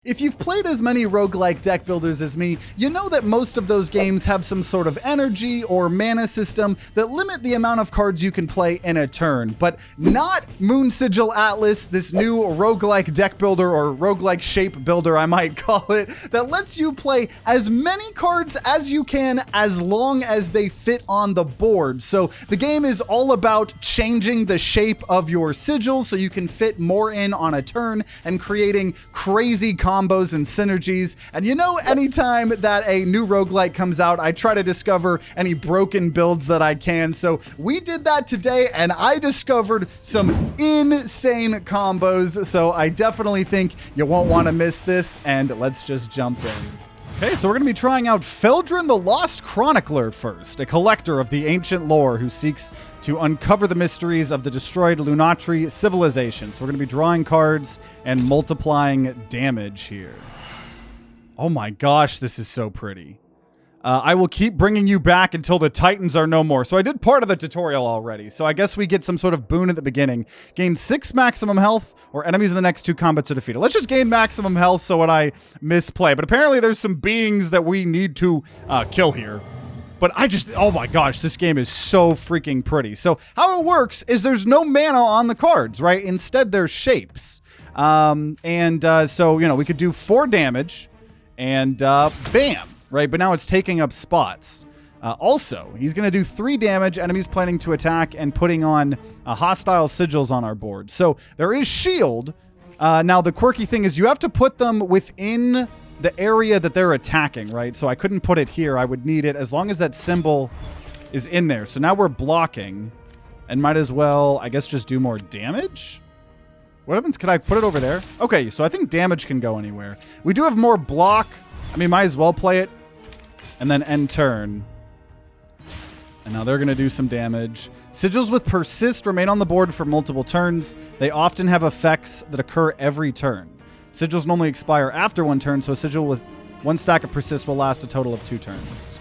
If you've played as many roguelike deck builders as me, you know that most of those games have some sort of energy or mana system that limit the amount of cards you can play in a turn, but not Moonsigil Atlas, this new roguelike deck builder or roguelike shape builder, I might call it, that lets you play as many cards as you can as long as they fit on the board. So the game is all about changing the shape of your sigils so you can fit more in on a turn and creating crazy combos and synergies. And you know, anytime that a new roguelike comes out, I try to discover any broken builds that I can. So we did that today and I discovered some insane combos. So I definitely think you won't want to miss this, and let's just jump in. Okay, so we're going to be trying out Feldrin the Lost Chronicler first, a collector of the ancient lore who seeks to uncover the mysteries of the destroyed Lunatri civilization. So we're going to be drawing cards and multiplying damage here. Oh my gosh, this is so pretty. I will keep bringing you back until the Titans are no more. So I did part of the tutorial already. So I guess we get some sort of boon at the beginning. Gain 6 maximum health or enemies in the next 2 combats are defeated. Let's just gain maximum health so when I misplay. But apparently there's some beings that we need to kill here. But oh my gosh, this game is so freaking pretty. So how it works is there's no mana on the cards, right? Instead, there's shapes. So, you know, we could do 4 damage and bam. Right, but now it's taking up spots. Also, he's going to do 3 damage, enemies planning to attack, and putting on hostile sigils on our board. So there is shield. Now, the quirky thing is you have to put them within the area that they're attacking, right? So I couldn't put it here. I would need it as long as that symbol is in there. So now we're blocking and might as well, I guess, just do more damage. What happens? Can I put it over there? Okay, so I think damage can go anywhere. We do have more block. I mean, might as well play it. And then end turn. And now they're going to do some damage. Sigils with Persist remain on the board for multiple turns. They often have effects that occur every turn. Sigils normally expire after 1 turn, so a sigil with 1 stack of Persist will last a total of 2 turns.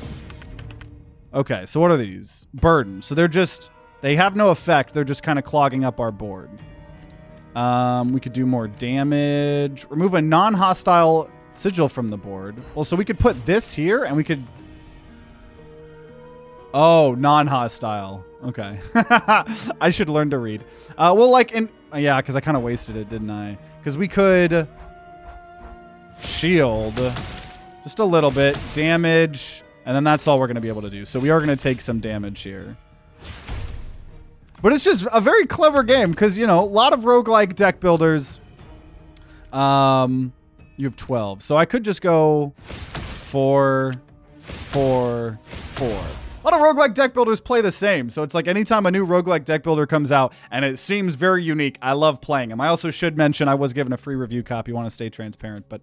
Okay, so what are these? Burden. So they have no effect. They're just kind of clogging up our board. We could do more damage. Remove a non-hostile sigil from the board. Well, so we could put this here and we could... Oh, non-hostile. Okay. I should learn to read. Well, like, yeah, because I kind of wasted it, didn't I? Because we could shield just a little bit, damage, and then that's all we're going to be able to do. So we are going to take some damage here. But it's just a very clever game because, you know, a lot of roguelike deck builders... You have 12. So I could just go 4, 4, 4. A lot of roguelike deck builders play the same. So it's like anytime a new roguelike deck builder comes out and it seems very unique, I love playing them. I also should mention I was given a free review copy. You want to stay transparent. But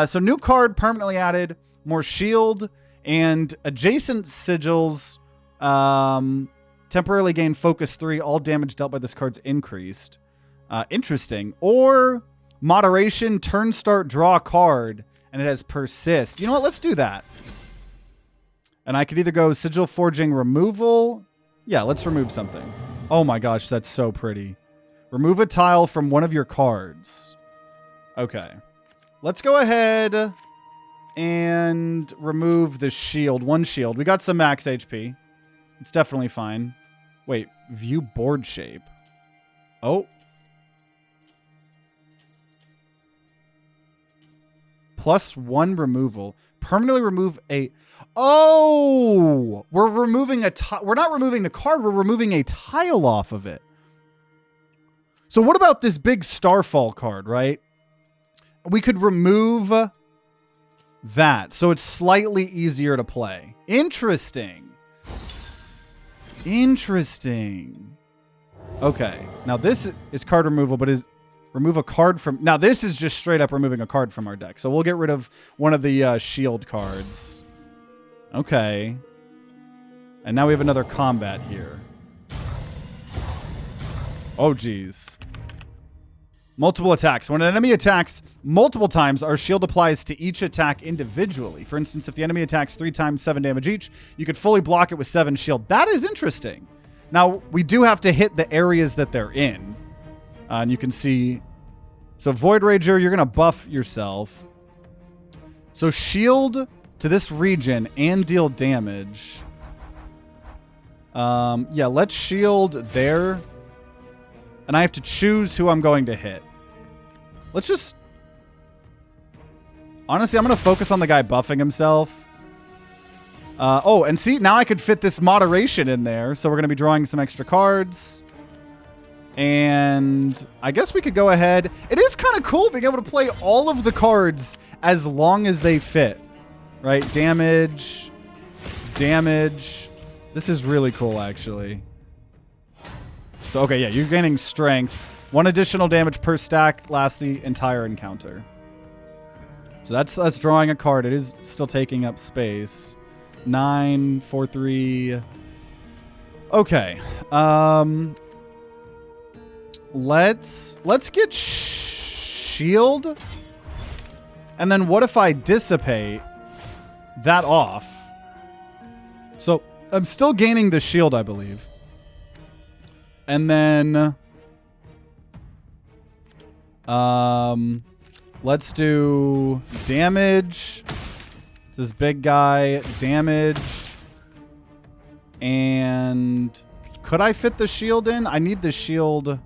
so new card permanently added, more shield, and adjacent sigils temporarily gain focus 3. All damage dealt by this card's increased. Interesting. Or... Moderation, turn start, draw a card, and it has Persist. You know what? Let's do that. And I could either go Sigil Forging Removal. Yeah, let's remove something. Oh my gosh, that's so pretty. Remove a tile from one of your cards. Okay. Let's go ahead and remove the shield. 1 shield. We got some max HP. It's definitely fine. Wait, view board shape. Oh. +1 removal. Permanently remove a... Oh! We're removing we're not removing the card. We're removing a tile off of it. So what about this big Starfall card, right? We could remove that. So it's slightly easier to play. Interesting. Interesting. Okay. Now this is card removal, but remove a card from... Now, this is just straight up removing a card from our deck. So we'll get rid of one of the shield cards. Okay. And now we have another combat here. Oh, geez. Multiple attacks. When an enemy attacks multiple times, our shield applies to each attack individually. For instance, if the enemy attacks 3 times, 7 damage each, you could fully block it with 7 shield. That is interesting. Now, we do have to hit the areas that they're in. And you can see So Void Rager, you're going to buff yourself. So shield to this region and deal damage. Yeah, let's shield there. And I have to choose who I'm going to hit. Let's just... Honestly, I'm going to focus on the guy buffing himself. Oh, and see, now I could fit this moderation in there. So we're going to be drawing some extra cards. And I guess we could go ahead. It is kind of cool being able to play all of the cards as long as they fit. Right? Damage. Damage. This is really cool, actually. So, okay, yeah, you're gaining strength. 1 additional damage per stack lasts the entire encounter. So that's us drawing a card. It is still taking up space. 9, 4, 3. Okay. Let's get shield. And then what if I dissipate that off? So I'm still gaining the shield, I believe. And then let's do damage. This big guy, damage. And could I fit the shield in? I need the shield.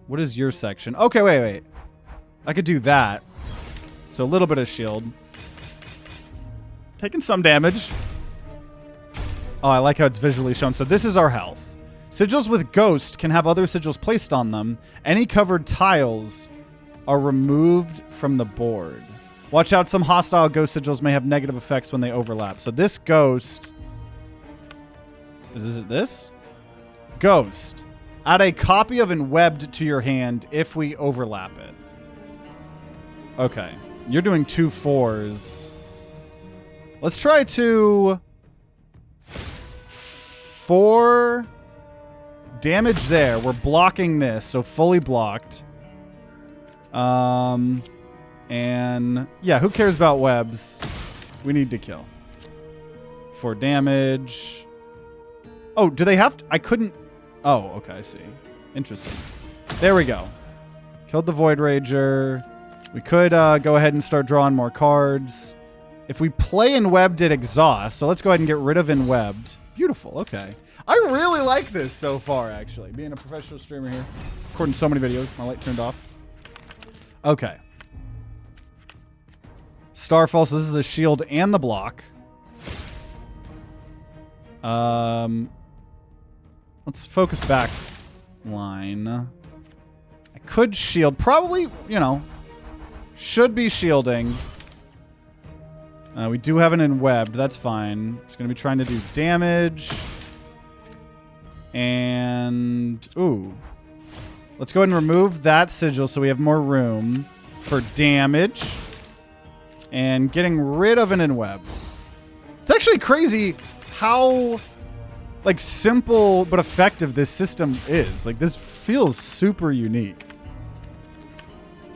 What is your section? Okay, wait. I could do that. So a little bit of shield. Taking some damage. Oh, I like how it's visually shown. So this is our health. Sigils with Ghost can have other sigils placed on them. Any covered tiles are removed from the board. Watch out, some hostile ghost sigils may have negative effects when they overlap. So this ghost... Is it this? Ghost. Add a copy of Enwebbed to your hand if we overlap it. Okay. You're doing 2 4s. Let's try to... 4 damage there. We're blocking this, so fully blocked. And yeah, who cares about webs? We need to kill. 4 damage. Oh, do they have to? I couldn't. Oh, okay, I see. Interesting. There we go. Killed the Void Rager. We could go ahead and start drawing more cards. If we play Enwebbed at exhaust, so let's go ahead and get rid of Enwebbed. Beautiful, okay. I really like this so far, actually. Being a professional streamer here. Recording so many videos. My light turned off. Okay. Starfall, so this is the shield and the block. Let's focus back line. I could shield. Probably, you know, should be shielding. We do have an Enwebbed. That's fine. Just going to be trying to do damage. And... Ooh. Let's go ahead and remove that sigil so we have more room for damage. And getting rid of an Enwebbed. It's actually crazy how... like, simple but effective this system is. Like, this feels super unique.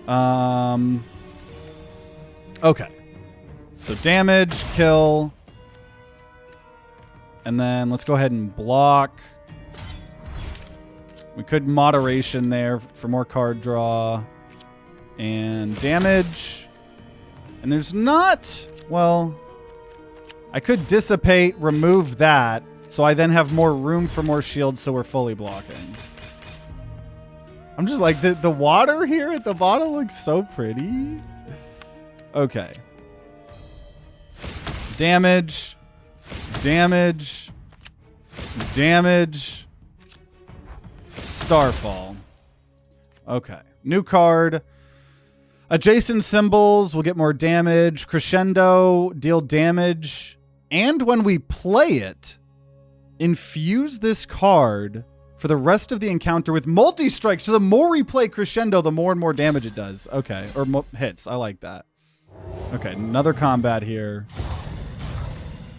Okay. So damage, kill. And then let's go ahead and block. We could moderation there for more card draw. And damage. And there's not... Well... I could dissipate, remove that. So I then have more room for more shields, so we're fully blocking. I'm just like, the water here at the bottom looks so pretty. Okay. Damage. Damage. Damage. Starfall. Okay. New card. Adjacent symbols will get more damage. Crescendo, deal damage. And when we play it, infuse this card for the rest of the encounter with multi-strike. So the more we play Crescendo, the more and more damage it does. Okay. Or hits. I like that. Okay. Another combat here.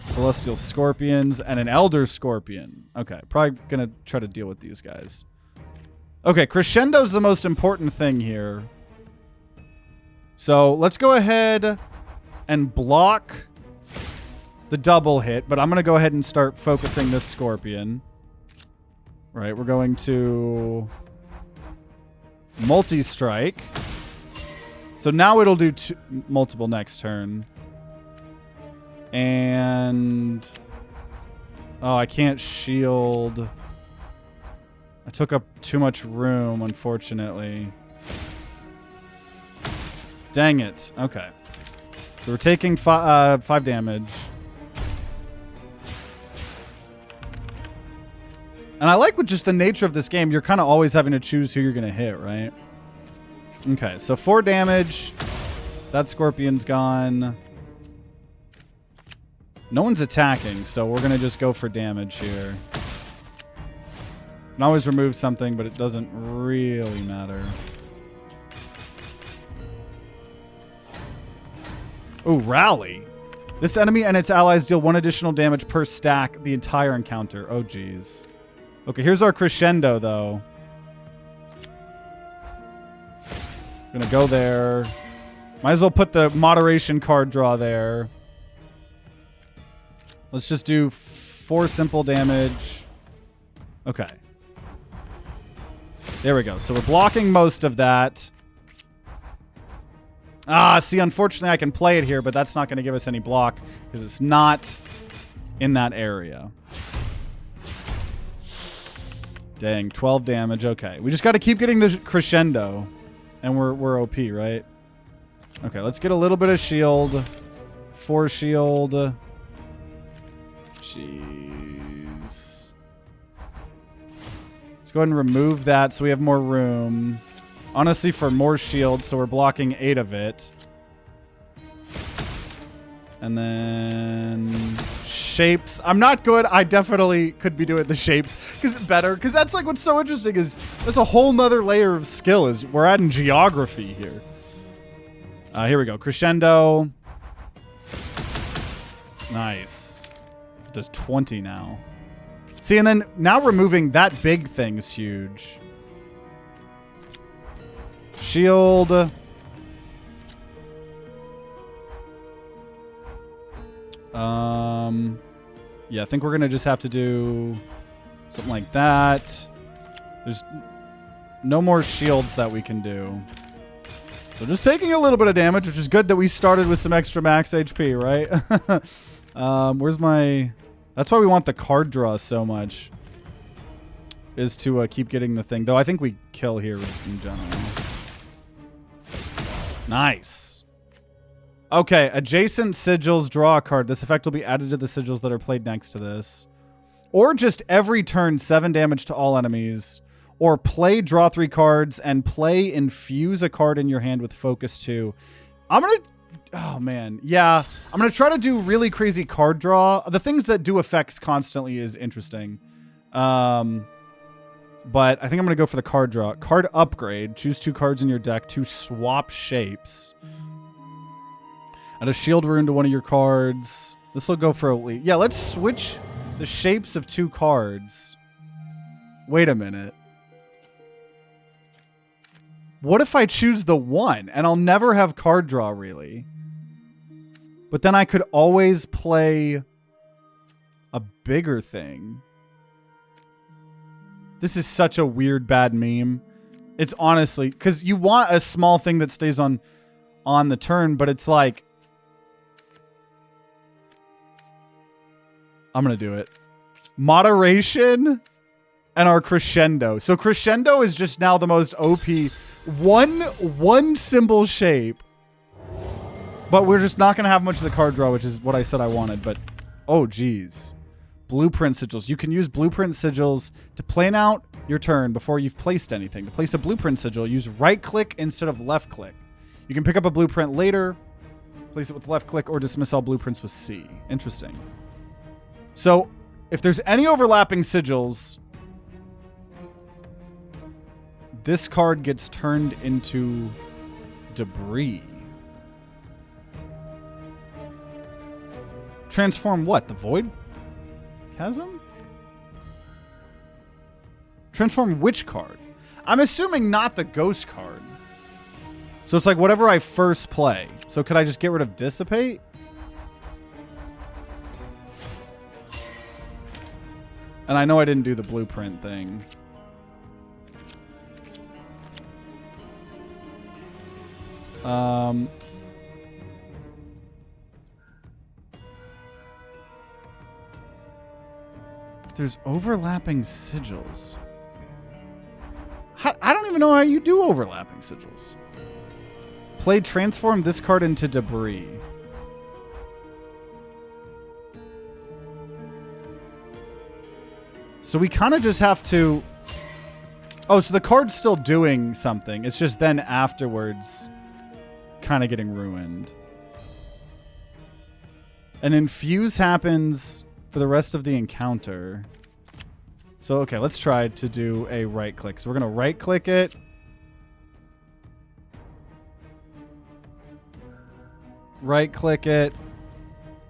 Celestial Scorpions and an Elder Scorpion. Okay. Probably going to try to deal with these guys. Okay. Crescendo's the most important thing here. So let's go ahead and block the double hit, but I'm going to go ahead and start focusing this Scorpion. Right, we're going to Multi-strike. So now it'll do multiple next turn. And... oh, I can't shield. I took up too much room, unfortunately. Dang it. Okay. So we're taking 5 damage. And I like with just the nature of this game, you're kind of always having to choose who you're going to hit, right? Okay, so 4 damage. That scorpion's gone. No one's attacking, so we're going to just go for damage here. Can always remove something, but it doesn't really matter. Ooh, rally. This enemy and its allies deal 1 additional damage per stack the entire encounter. Oh, geez. Okay, here's our crescendo, though. Gonna go there. Might as well put the moderation card draw there. Let's just do 4 simple damage. Okay. There we go. So we're blocking most of that. Ah, see, unfortunately I can play it here, but that's not going to give us any block because it's not in that area. Dang, 12 damage. Okay, we just got to keep getting the crescendo, and we're OP, right? Okay, let's get a little bit of shield. 4 shield. Jeez. Let's go ahead and remove that so we have more room. Honestly, for more shield, so we're blocking 8 of it. And then shapes. I'm not good. I definitely could be doing the shapes because that's like what's so interesting is there's a whole nother layer of skill is we're adding geography here. Here we go. Crescendo. Nice. It does 20 now. See, and then now removing that big thing is huge. Shield. Yeah, I think we're gonna just have to do something like that. There's no more shields that we can do. So just taking a little bit of damage, which is good that we started with some extra max HP, right? Where's my... That's why we want the card draw so much. Is to keep getting the thing. Though I think we kill here in general. Nice. Okay, adjacent sigils, draw a card. This effect will be added to the sigils that are played next to this. Or just every turn, 7 damage to all enemies. Or play, draw 3 cards, and play, infuse a card in your hand with focus 2. I'm going to... Oh, man. Yeah, I'm going to try to do really crazy card draw. The things that do effects constantly is interesting. But I think I'm going to go for the card draw. Card upgrade. Choose 2 cards in your deck to swap shapes. Add a shield rune to one of your cards. This will go for a... Yeah, let's switch the shapes of 2 cards. Wait a minute. What if I choose the 1 and I'll never have card draw, really? But then I could always play a bigger thing. This is such a weird, bad meme. It's honestly... Because you want a small thing that stays on the turn, but it's like... I'm going to do it. Moderation and our crescendo. So crescendo is just now the most OP one symbol shape. But we're just not going to have much of the card draw, which is what I said I wanted. But, oh, geez. Blueprint sigils. You can use blueprint sigils to plan out your turn before you've placed anything. To place a blueprint sigil, use right click instead of left click. You can pick up a blueprint later, place it with left click, or dismiss all blueprints with C. Interesting. So, if there's any overlapping sigils, this card gets turned into debris. Transform what? The Void Chasm? Transform which card? I'm assuming not the ghost card. So it's like whatever I first play. So could I just get rid of Dissipate? And I know I didn't do the blueprint thing. There's overlapping sigils. I don't even know how you do overlapping sigils. Transform this card into debris. So we kind of just have to... Oh, so the card's still doing something. It's just then afterwards kind of getting ruined. An infuse happens for the rest of the encounter. So, okay, let's try to do a right click. So we're going to right click it. Right click it.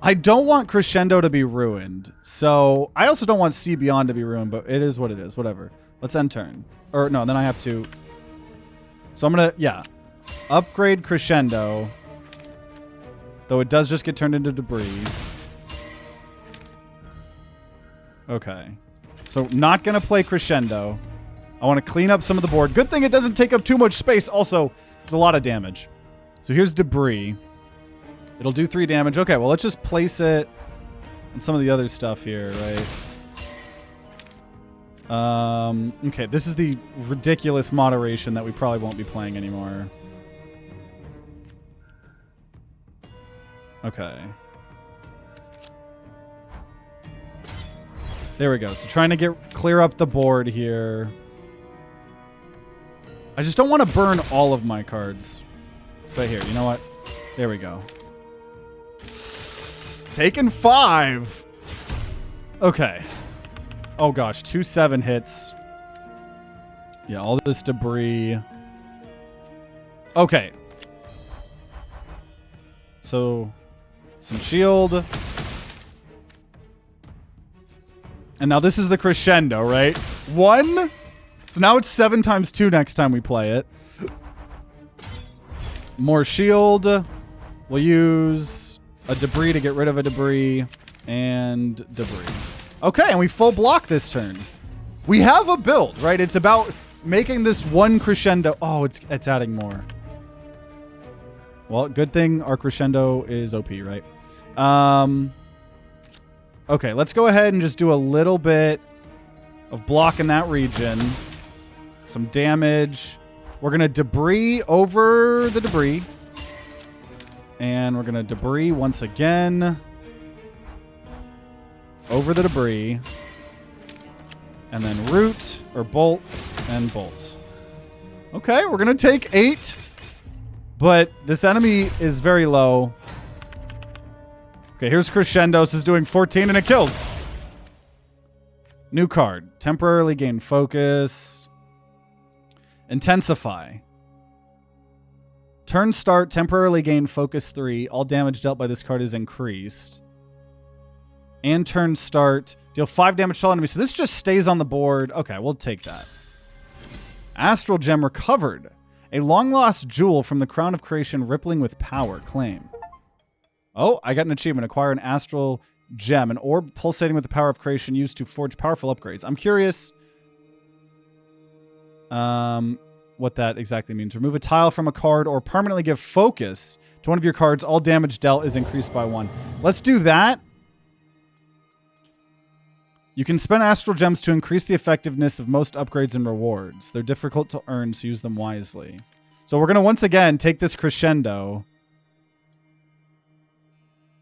I don't want Crescendo to be ruined. So I also don't want See Beyond to be ruined, but it is what it is. Whatever. Let's end turn. Or no, then I have to. So I'm going to, yeah. Upgrade Crescendo. Though it does just get turned into debris. Okay. So not going to play Crescendo. I want to clean up some of the board. Good thing it doesn't take up too much space. Also, it's a lot of damage. So here's debris. It'll do 3 damage. Okay, well, let's just place it on some of the other stuff here, right? Okay, this is the ridiculous moderation that we probably won't be playing anymore. Okay. There we go. So trying to clear up the board here. I just don't want to burn all of my cards. But here, you know what? There we go. Taking 5. Okay. Oh gosh, 2/7 hits. Yeah, all this debris. Okay. So, some shield. And now this is the Crescendo, right? 1. So now it's 7 times 2 next time we play it. More shield. We'll use a debris to get rid of a debris. And debris. Okay, and we full block this turn. We have a build, right? It's about making this one Crescendo. Oh, it's adding more. Well, good thing our Crescendo is OP, right? Okay, let's go ahead and just do a little bit of block in that region. Some damage. We're going to debris over the debris. And we're going to debris once again. Over the debris. And then root, or bolt, and bolt. Okay, we're going to take 8. But this enemy is very low. Okay, here's Crescendo. This is doing 14 and it kills. New card. Temporarily gain focus. Intensify. Turn start, temporarily gain focus 3. All damage dealt by this card is increased. And turn start, deal 5 damage to all enemies. So this just stays on the board. Okay, we'll take that. Astral Gem recovered. A long-lost jewel from the Crown of Creation rippling with power. Claim. Oh, I got an achievement. Acquire an Astral Gem, an orb pulsating with the power of creation used to forge powerful upgrades. I'm curious what that exactly means. Remove a tile from a card or permanently give focus to one of your cards. All damage dealt is increased by 1. Let's do that. You can spend Astral Gems to increase the effectiveness of most upgrades and rewards. They're difficult to earn, so use them wisely. So we're going to once again take this Crescendo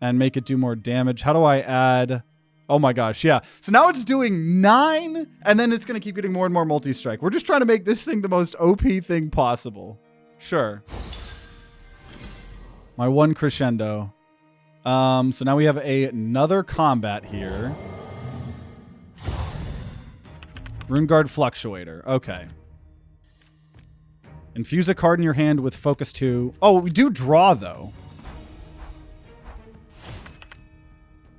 and make it do more damage. How do I add... Oh my gosh, yeah. So now it's doing 9, and then it's going to keep getting more and more multi-strike. We're just trying to make this thing the most OP thing possible. Sure. My 1 Crescendo. So now we have another combat here. Runeguard Fluctuator. Okay. Infuse a card in your hand with focus 2. Oh, we do draw, though.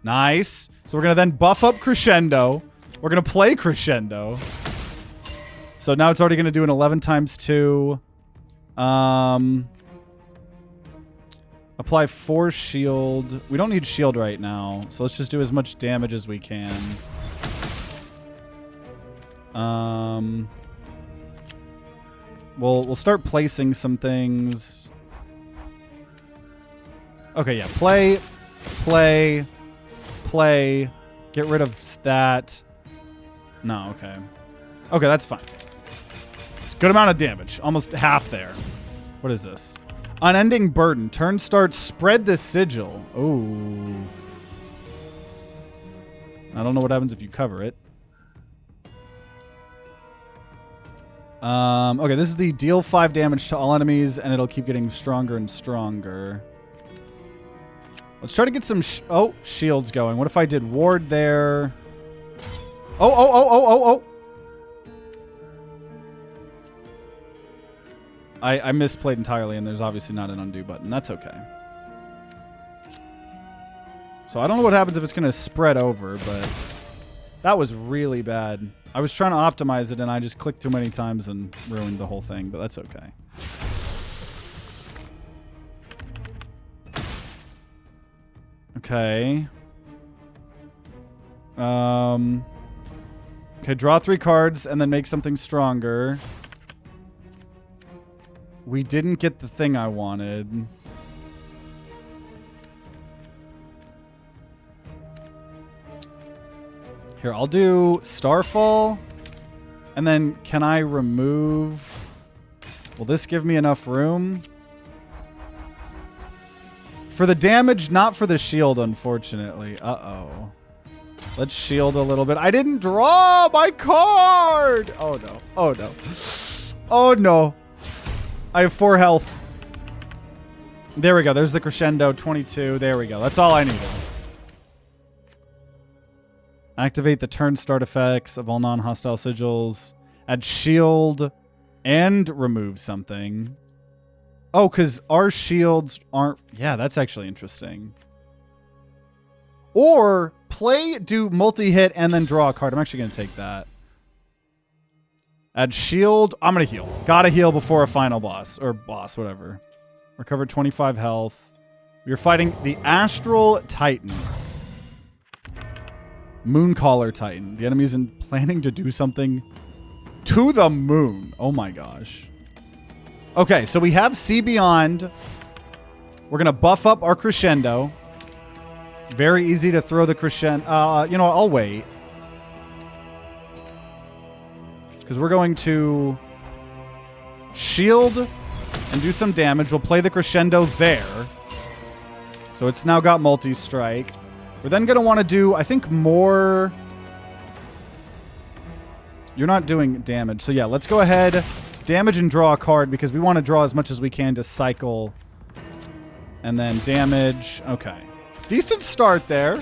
Nice. So we're going to then buff up Crescendo. We're going to play Crescendo. So now it's already going to do an 11 times 2. Apply 4 shield. We don't need shield right now. So let's just do as much damage as we can. We'll start placing some things. Okay, yeah. Play, play, play. Get rid of that. No, okay. Okay, that's fine. It's a good amount of damage. Almost half there. What is this? Unending Burden. Turn start. Spread the sigil. Ooh. I don't know what happens if you cover it. Okay, this is the deal 5 damage to all enemies, and it'll keep getting stronger and stronger. Let's try to get some shields going. What if I did ward there? Oh. I misplayed entirely, and there's obviously not an undo button. That's okay. So I don't know what happens if it's going to spread over, but that was really bad. I was trying to optimize it, and I just clicked too many times and ruined the whole thing, but that's okay. Okay. Okay, draw 3 cards and then make something stronger. We didn't get the thing I wanted. Here, I'll do Starfall. And then can I remove... Will this give me enough room? For the damage, not for the shield, unfortunately. Uh-oh. Let's shield a little bit. I didn't draw my card! Oh, no. Oh, no. Oh, no. I have 4 health. There we go. There's the crescendo. 22. There we go. That's all I needed. Activate the turn start effects of all non-hostile sigils. Add shield and remove something. Oh, because our shields aren't... Yeah, that's actually interesting. Or do multi-hit and then draw a card. I'm actually going to take that. Add shield. I'm going to heal. Gotta heal before a final boss. Or boss, whatever. Recover 25 health. We are fighting the Astral Titan. Mooncaller Titan. The enemy is planning to do something to the moon. Oh my gosh. Okay, so we have See Beyond. We're going to buff up our crescendo. Very easy to throw the crescendo. You know what? I'll wait. Because we're going to shield and do some damage. We'll play the crescendo there. So it's now got multi-strike. We're then going to want to do, I think, more... You're not doing damage. So yeah, let's go ahead, damage and draw a card because we want to draw as much as we can to cycle. And then damage. Okay. Decent start there.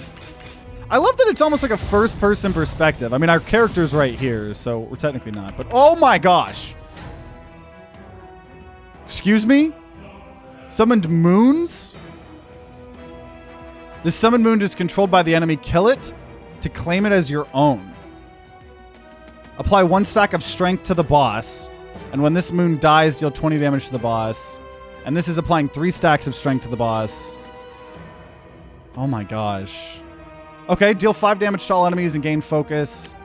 I love that it's almost like a first-person perspective. I mean, our character's right here, so we're technically not. But oh my gosh. Excuse me? Summoned moons? This summoned moon is controlled by the enemy. Kill it to claim it as your own. Apply 1 stack of strength to the boss. And when this moon dies, deal 20 damage to the boss. And this is applying 3 stacks of strength to the boss. Oh my gosh. Okay, deal 5 damage to all enemies and gain focus.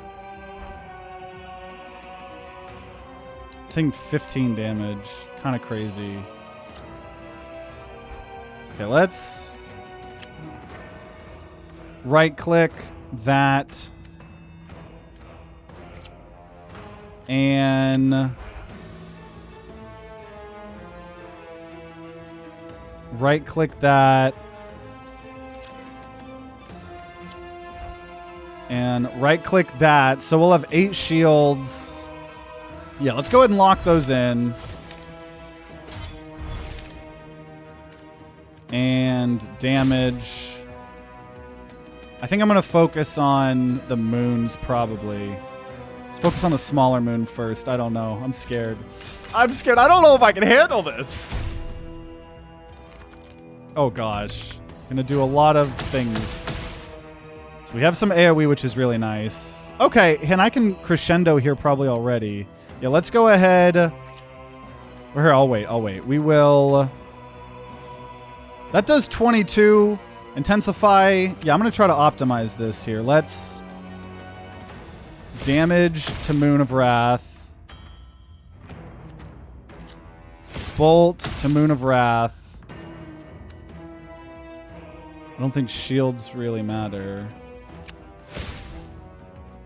Taking 15 damage. Kind of crazy. Okay, let's... right-click that. And... right-click that. And right-click that. So we'll have 8 shields. Yeah, let's go ahead and lock those in. And damage. I think I'm going to focus on the moons, probably. Let's focus on the smaller moon first. I don't know. I'm scared. I'm scared. I don't know if I can handle this. Oh, gosh. Going to do a lot of things. So we have some AoE, which is really nice. Okay, and I can crescendo here probably already. Yeah, let's go ahead. Or here, I'll wait. We will... That does 22. Intensify. Yeah, I'm going to try to optimize this here. Let's... damage to Moon of Wrath. Bolt to Moon of Wrath. don't think shields really matter.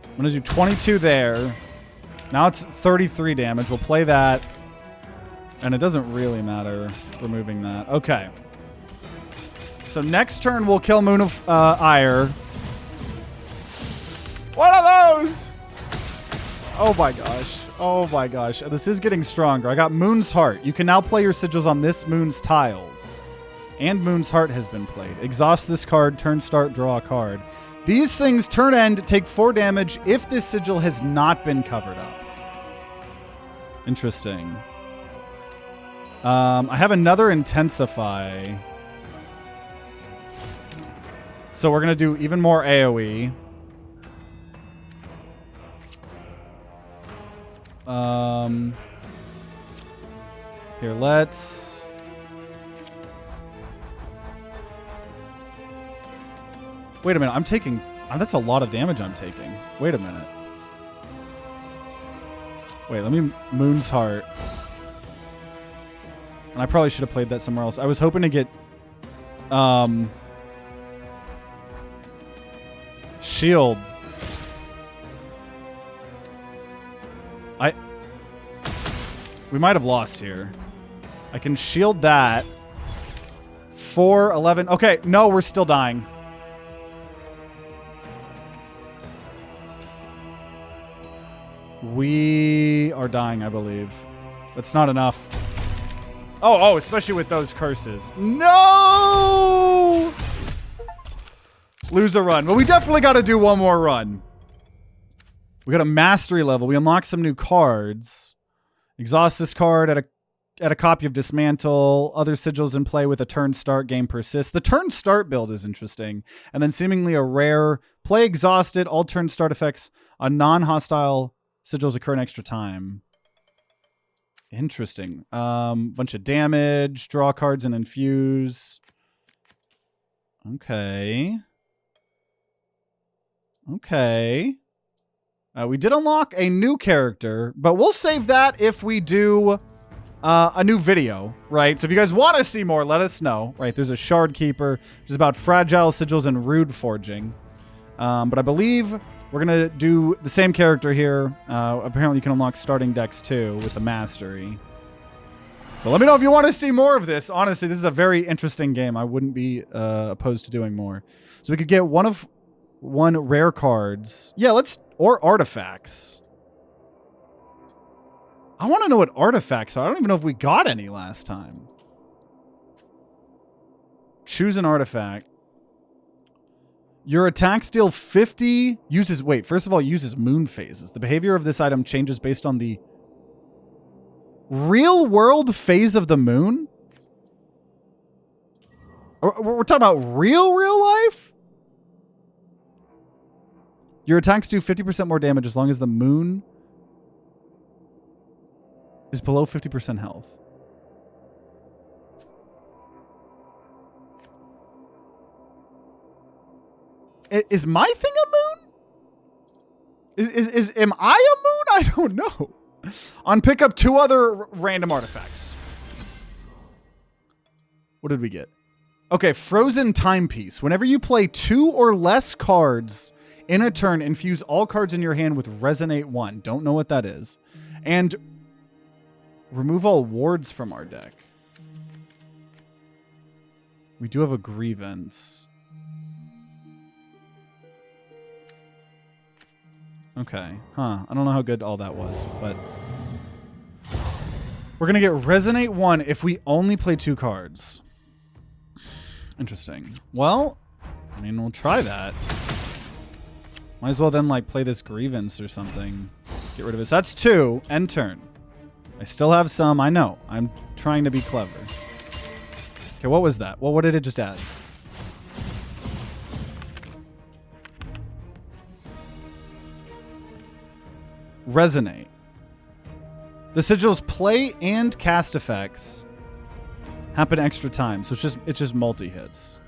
I'm going to do 22 there. Now it's 33 damage. We'll play that. And it doesn't really matter removing that. Okay. So next turn, we'll kill Moon of Ire. What are those? Oh my gosh. Oh my gosh. This is getting stronger. I got Moon's Heart. You can now play your sigils on this Moon's tiles. And Moon's Heart has been played. Exhaust this card, turn start, draw a card. These things turn end, take 4 damage if this sigil has not been covered up. Interesting. I have another Intensify. So we're going to do even more AoE. Here, let's... Wait a minute, I'm taking... that's a lot of damage I'm taking. Wait a minute. Wait, let me... Moon's Heart. And I probably should have played that somewhere else. I was hoping to get... Shield. We might have lost here. I can shield that. 4, 11. Okay, no, we're still dying. We are dying, I believe. That's not enough. Oh, especially with those curses. No! Lose a run. Well, we definitely got to do one more run. We got a mastery level. We unlock some new cards. Exhaust this card at a copy of Dismantle. Other sigils in play with a turn start. Game persists. The turn start build is interesting. And then seemingly a rare. Play exhausted. All turn start effects on non-hostile sigils occur in extra time. Interesting. Bunch of damage. Draw cards and infuse. Okay. Okay. We did unlock a new character, but we'll save that if we do a new video, right? So if you guys want to see more, let us know, right? There's a Shard Keeper, which is about fragile sigils and rude forging. But I believe we're going to do the same character here. Apparently you can unlock starting decks too with the mastery. So let me know if you want to see more of this. Honestly, this is a very interesting game. I wouldn't be opposed to doing more. So we could get one rare cards. Yeah, or artifacts. I want to know what artifacts are. I don't even know if we got any last time. Choose an artifact. Your attacks deal 50, first of all, uses moon phases. The behavior of this item changes based on the real world phase of the moon? We're talking about real life? Your attacks do 50% more damage as long as the moon is below 50% health. Is my thing a moon? Am I a moon? I don't know. On pick up 2 other random artifacts. What did we get? Okay, Frozen Timepiece. Whenever you play 2 or less cards in a turn, infuse all cards in your hand with Resonate 1. Don't know what that is. And remove all wards from our deck. We do have a Grievance. Okay. Huh. I don't know how good all that was, but we're going to get Resonate 1 if we only play 2 cards. Interesting. Well, I mean, we'll try that. Might as well then, like, play this Grievance or something. Get rid of it. So that's 2. End turn. I still have some. I know. I'm trying to be clever. Okay, what was that? Well, what did it just add? Resonate. The sigils play and cast effects happen extra time, so it's just multi-hits.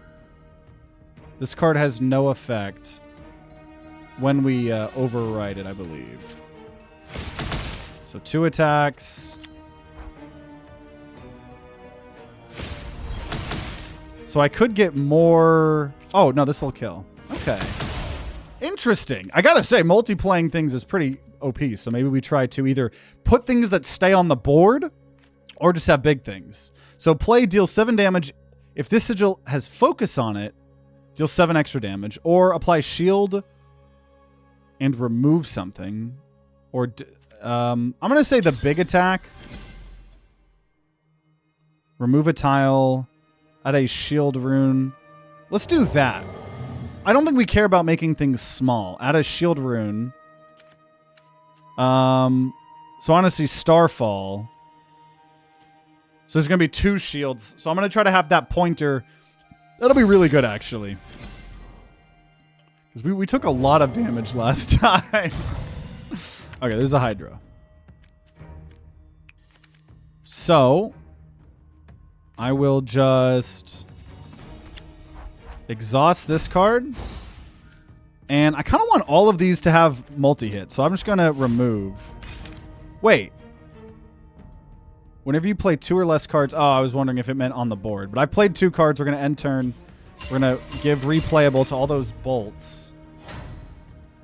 This card has no effect when we override it, I believe. So 2 attacks. So I could get more Oh, no, this will kill. Okay. Interesting. I gotta say, multiplaying things is pretty OP, so maybe we try to either put things that stay on the board or just have big things. So play deals 7 damage. If this sigil has focus on it, deal 7 extra damage. Or apply shield and remove something. Or I'm going to say the big attack. Remove a tile. Add a shield rune. Let's do that. I don't think we care about making things small. Add a shield rune. So honestly, Starfall. So there's going to be 2 shields. So I'm going to try to have that pointer. That'll be really good, actually. Because we took a lot of damage last time. Okay, there's a Hydra. So I will just exhaust this card. And I kind of want all of these to have multi-hit. So I'm just going to remove. Wait. Whenever you play 2 or less cards... Oh, I was wondering if it meant on the board. But I played 2 cards. We're going to end turn. We're going to give replayable to all those bolts.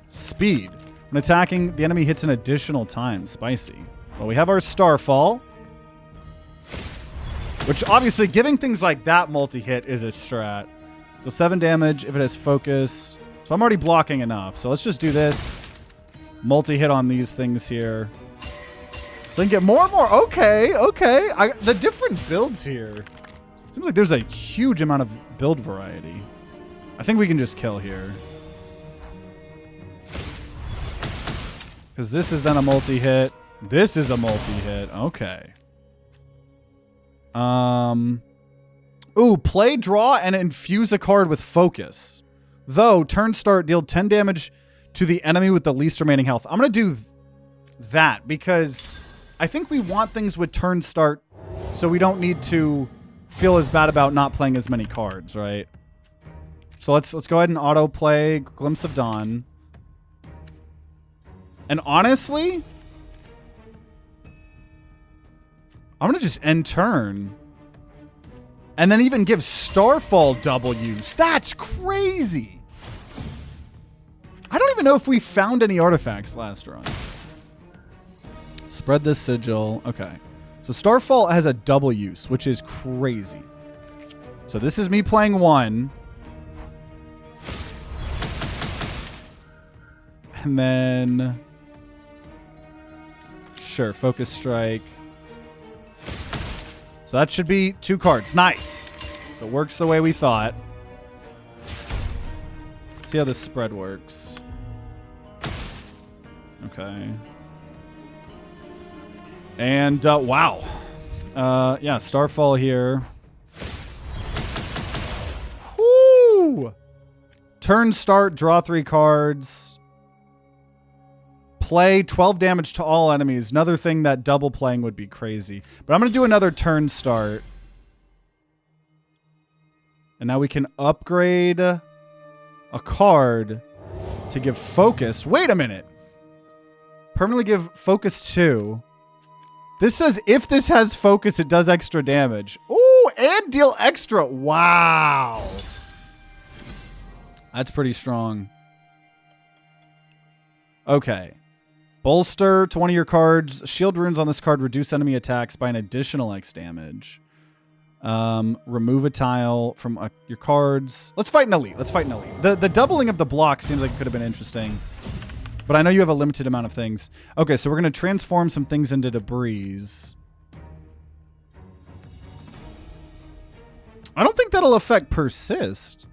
Speed. When attacking, the enemy hits an additional time. Spicy. Well, we have our Starfall. Which, obviously, giving things like that multi-hit is a strat. So 7 damage if it has focus. So I'm already blocking enough. So let's just do this. Multi-hit on these things here. So I can get more and more. Okay, okay. The different builds here. Seems like there's a huge amount of build variety. I think we can just kill here. Because this is then a multi-hit. This is a multi-hit. Okay. Ooh, play, draw, and infuse a card with focus. Though, turn start, deal 10 damage to the enemy with the least remaining health. I'm going to do that because I think we want things with turn start so we don't need to feel as bad about not playing as many cards, right? So let's go ahead and auto play Glimpse of Dawn. And honestly, I'm going to just end turn. And then even give Starfall double use. That's crazy. I don't even know if we found any artifacts last run. Spread this sigil. Okay. So Starfall has a double use, which is crazy. So this is me playing 1. And then... Sure, Focus Strike. So that should be 2 cards. Nice. So it works the way we thought. Let's see how this spread works. Okay. And, wow. Yeah, Starfall here. Whoo! Turn start, draw 3 cards. Play 12 damage to all enemies. Another thing that double playing would be crazy. But I'm going to do another turn start. And now we can upgrade a card to give focus. Wait a minute. Permanently give focus 2. This says if this has focus, it does extra damage. Ooh, and deal extra. Wow. That's pretty strong. Okay. Bolster to one of your cards. Shield runes on this card reduce enemy attacks by an additional X damage. Remove a tile from your cards. Let's fight an elite. Let's fight an elite. The doubling of the block seems like it could have been interesting. But I know you have a limited amount of things. Okay, so we're going to transform some things into debris. I don't think that'll affect persist.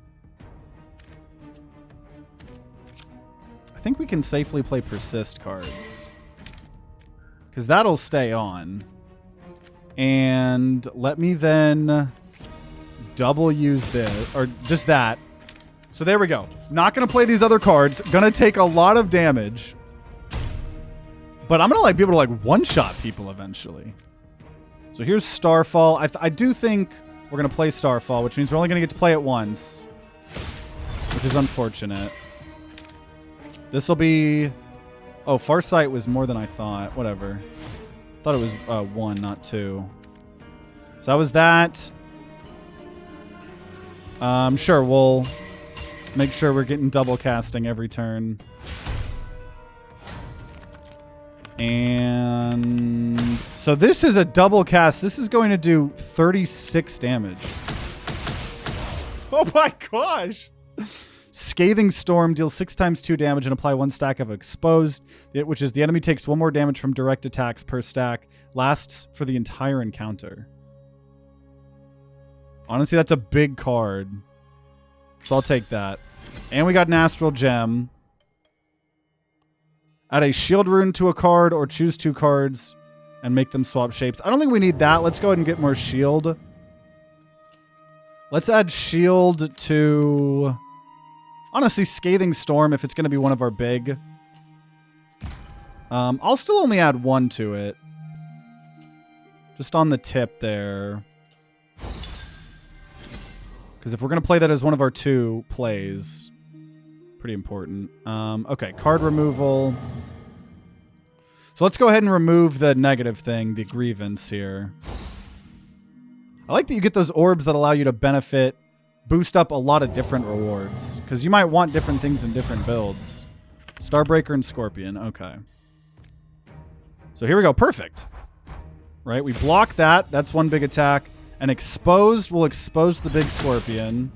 I think we can safely play persist cards. Because that'll stay on. And let me then double use this. Or just that. So there we go. Not going to play these other cards. Going to take a lot of damage. But I'm going to be able to one-shot people eventually. So here's Starfall. I do think we're going to play Starfall, which means we're only going to get to play it once. Which is unfortunate. This will be... Oh, Farsight was more than I thought. Whatever. Thought it was 1, not 2. So that was that. Sure, we'll Make sure we're getting double casting every turn. And so this is a double cast. This is going to do 36 damage. Oh my gosh. Scathing Storm deals 6 times 2 damage and apply 1 stack of exposed, which is the enemy takes 1 more damage from direct attacks per stack. Lasts for the entire encounter. Honestly, that's a big card. So I'll take that. And we got an Astral Gem. Add a shield rune to a card or choose 2 cards and make them swap shapes. I don't think we need that. Let's go ahead and get more shield. Let's add shield to... Honestly, Scathing Storm if it's going to be one of our big. I'll still only add 1 to it. Just on the tip there. Because if we're going to play that as one of our 2 plays, pretty important. Okay, card removal. So let's go ahead and remove the negative thing, the grievance here. I like that you get those orbs that allow you to boost up a lot of different rewards. Because you might want different things in different builds. Starbreaker and Scorpion. Okay. So here we go. Perfect. Right? We block that. That's 1 big attack. And exposed will expose the big Scorpion.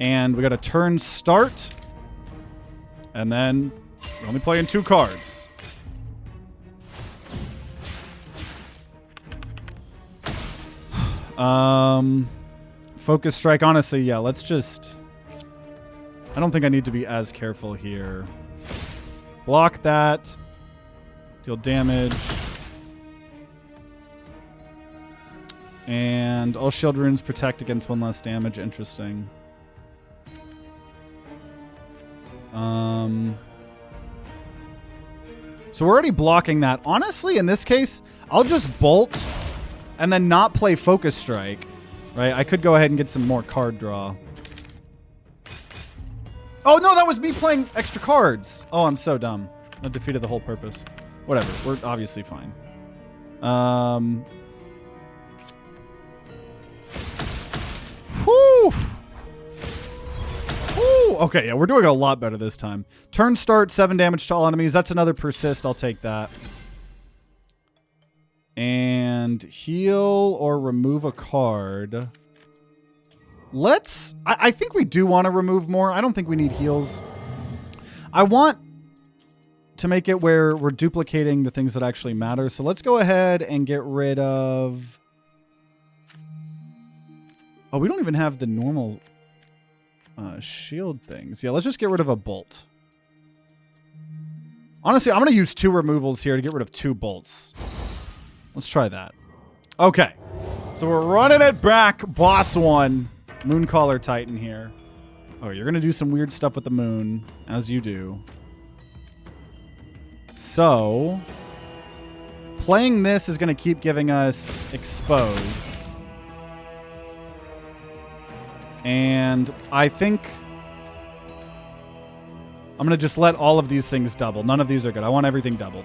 And we got a turn start. And then we're only playing 2 cards. Focus Strike. Honestly, yeah, let's just... I don't think I need to be as careful here. Block that. Deal damage. And all shield runes protect against 1 less damage. Interesting. So we're already blocking that. Honestly, in this case, I'll just bolt and then not play Focus Strike. Right? I could go ahead and get some more card draw. Oh, no, that was me playing extra cards. Oh, I'm so dumb. I defeated the whole purpose. Whatever. We're obviously fine. Whew. Whew. Okay, yeah, we're doing a lot better this time. Turn start, 7 damage to all enemies. That's another persist. I'll take that. And heal or remove a card. Let's... I think we do want to remove more. I don't think we need heals. I want to make it where we're duplicating the things that actually matter. So let's go ahead and get rid of... Oh, we don't even have the normal shield things. Yeah, let's just get rid of a bolt. Honestly, I'm going to use 2 removals here to get rid of 2 bolts. Let's try that. Okay. So we're running it back. Boss 1. Mooncaller Titan here. Oh, you're going to do some weird stuff with the moon, as you do. So, playing this is going to keep giving us expose. And I think I'm going to just let all of these things double. None of these are good. I want everything doubled.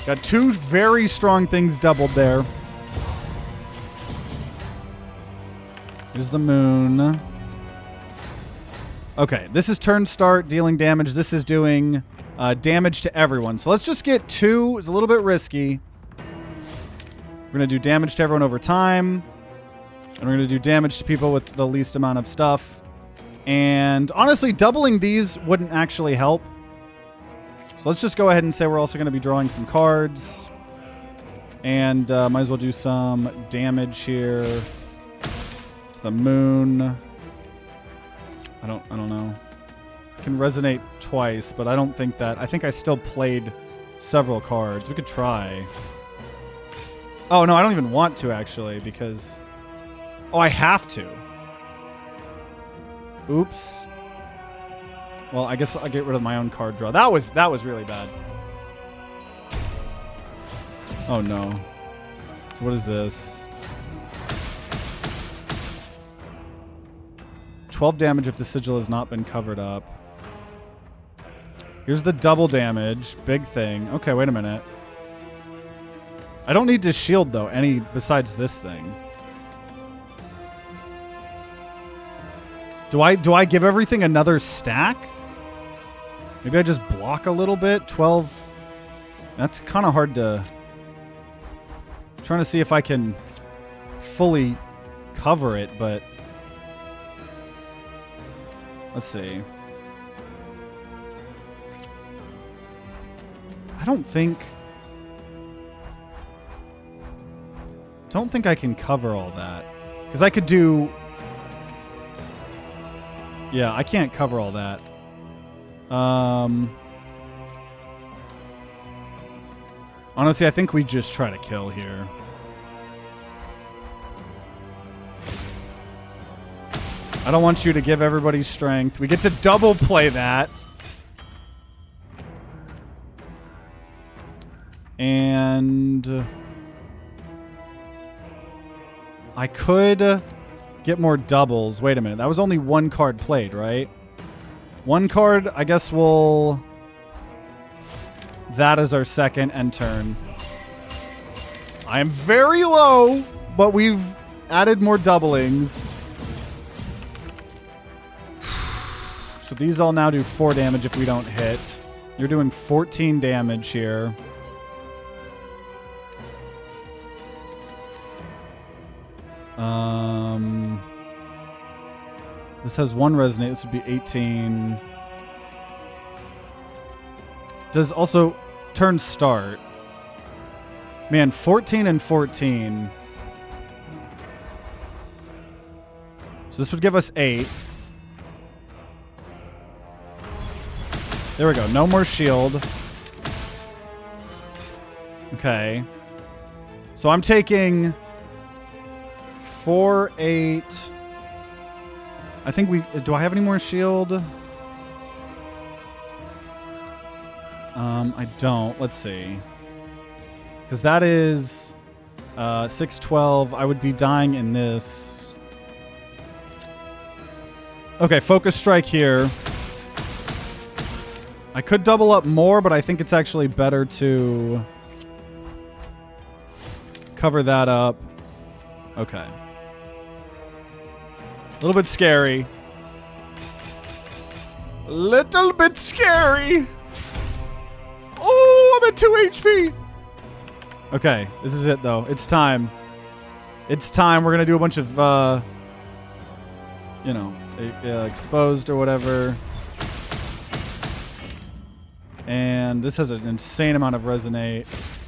Got 2 very strong things doubled there. Here's the moon. Okay, this is turn start, dealing damage. This is doing damage to everyone. So let's just get 2. It's a little bit risky. We're going to do damage to everyone over time. And we're going to do damage to people with the least amount of stuff. And honestly, doubling these wouldn't actually help. So let's just go ahead and say we're also going to be drawing some cards. And might as well do some damage here to the moon. I don't know. It can resonate twice, but I don't think that... I think I still played several cards. We could try. Oh, no, I don't even want to, actually, because... Oh, I have to. Oops. Well, I guess I'll get rid of my own card draw. That was really bad. Oh, no. So what is this? 12 damage if the sigil has not been covered up. Here's the double damage. Big thing. Okay, wait a minute. I don't need to shield, though, any besides this thing. Do I give everything another stack? Maybe I just block a little bit. 12. That's kind of hard to... I'm trying to see if I can fully cover it, but... Let's see. I don't think I can cover all that. Because I could do... Yeah, I can't cover all that. Honestly, I think we just try to kill here. I don't want you to give everybody strength. We get to double play that. And I could get more doubles. Wait a minute. That was only one card played, right? One card, I guess we'll... That is our second end turn. I am very low, but we've added more doublings. So these all now do 4 damage if we don't hit. You're doing 14 damage here. This has 1 resonate. This would be 18. Does also turn start. Man, 14 and 14. So this would give us 8. There we go. No more shield. Okay. So I'm taking 4, 8. I think we... Do I have any more shield? I don't. Let's see. Because that is 6, 12. I would be dying in this. Okay, focus strike here. I could double up more, but I think it's actually better to cover that up. Okay. A little bit scary. Little bit scary. Oh, I'm at 2 HP. Okay, this is it, though. It's time. It's time. We're going to do a bunch of, you know, exposed or whatever. And this has an insane amount of resonate.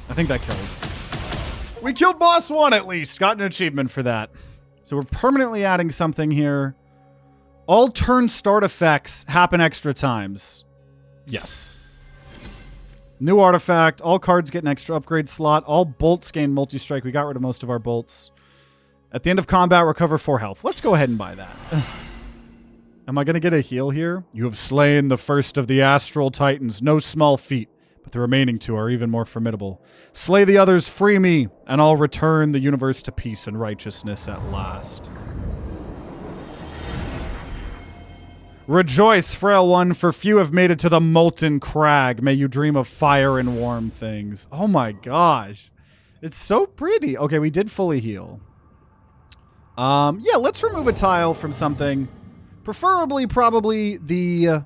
I think that kills. We killed boss 1 at least. Got an achievement for that. So we're permanently adding something here. All turn start effects happen extra times. Yes. New artifact. All cards get an extra upgrade slot. All bolts gain multi-strike. We got rid of most of our bolts. At the end of combat, recover 4 health. Let's go ahead and buy that. Am I going to get a heal here? You have slain the first of the astral titans. No small feat, but the remaining 2 are even more formidable. Slay the others, free me, and I'll return the universe to peace and righteousness at last. Rejoice, frail one, for few have made it to the molten crag. May you dream of fire and warm things. Oh my gosh. It's so pretty. Okay, we did fully heal. Yeah, let's remove a tile from something. Preferably, probably the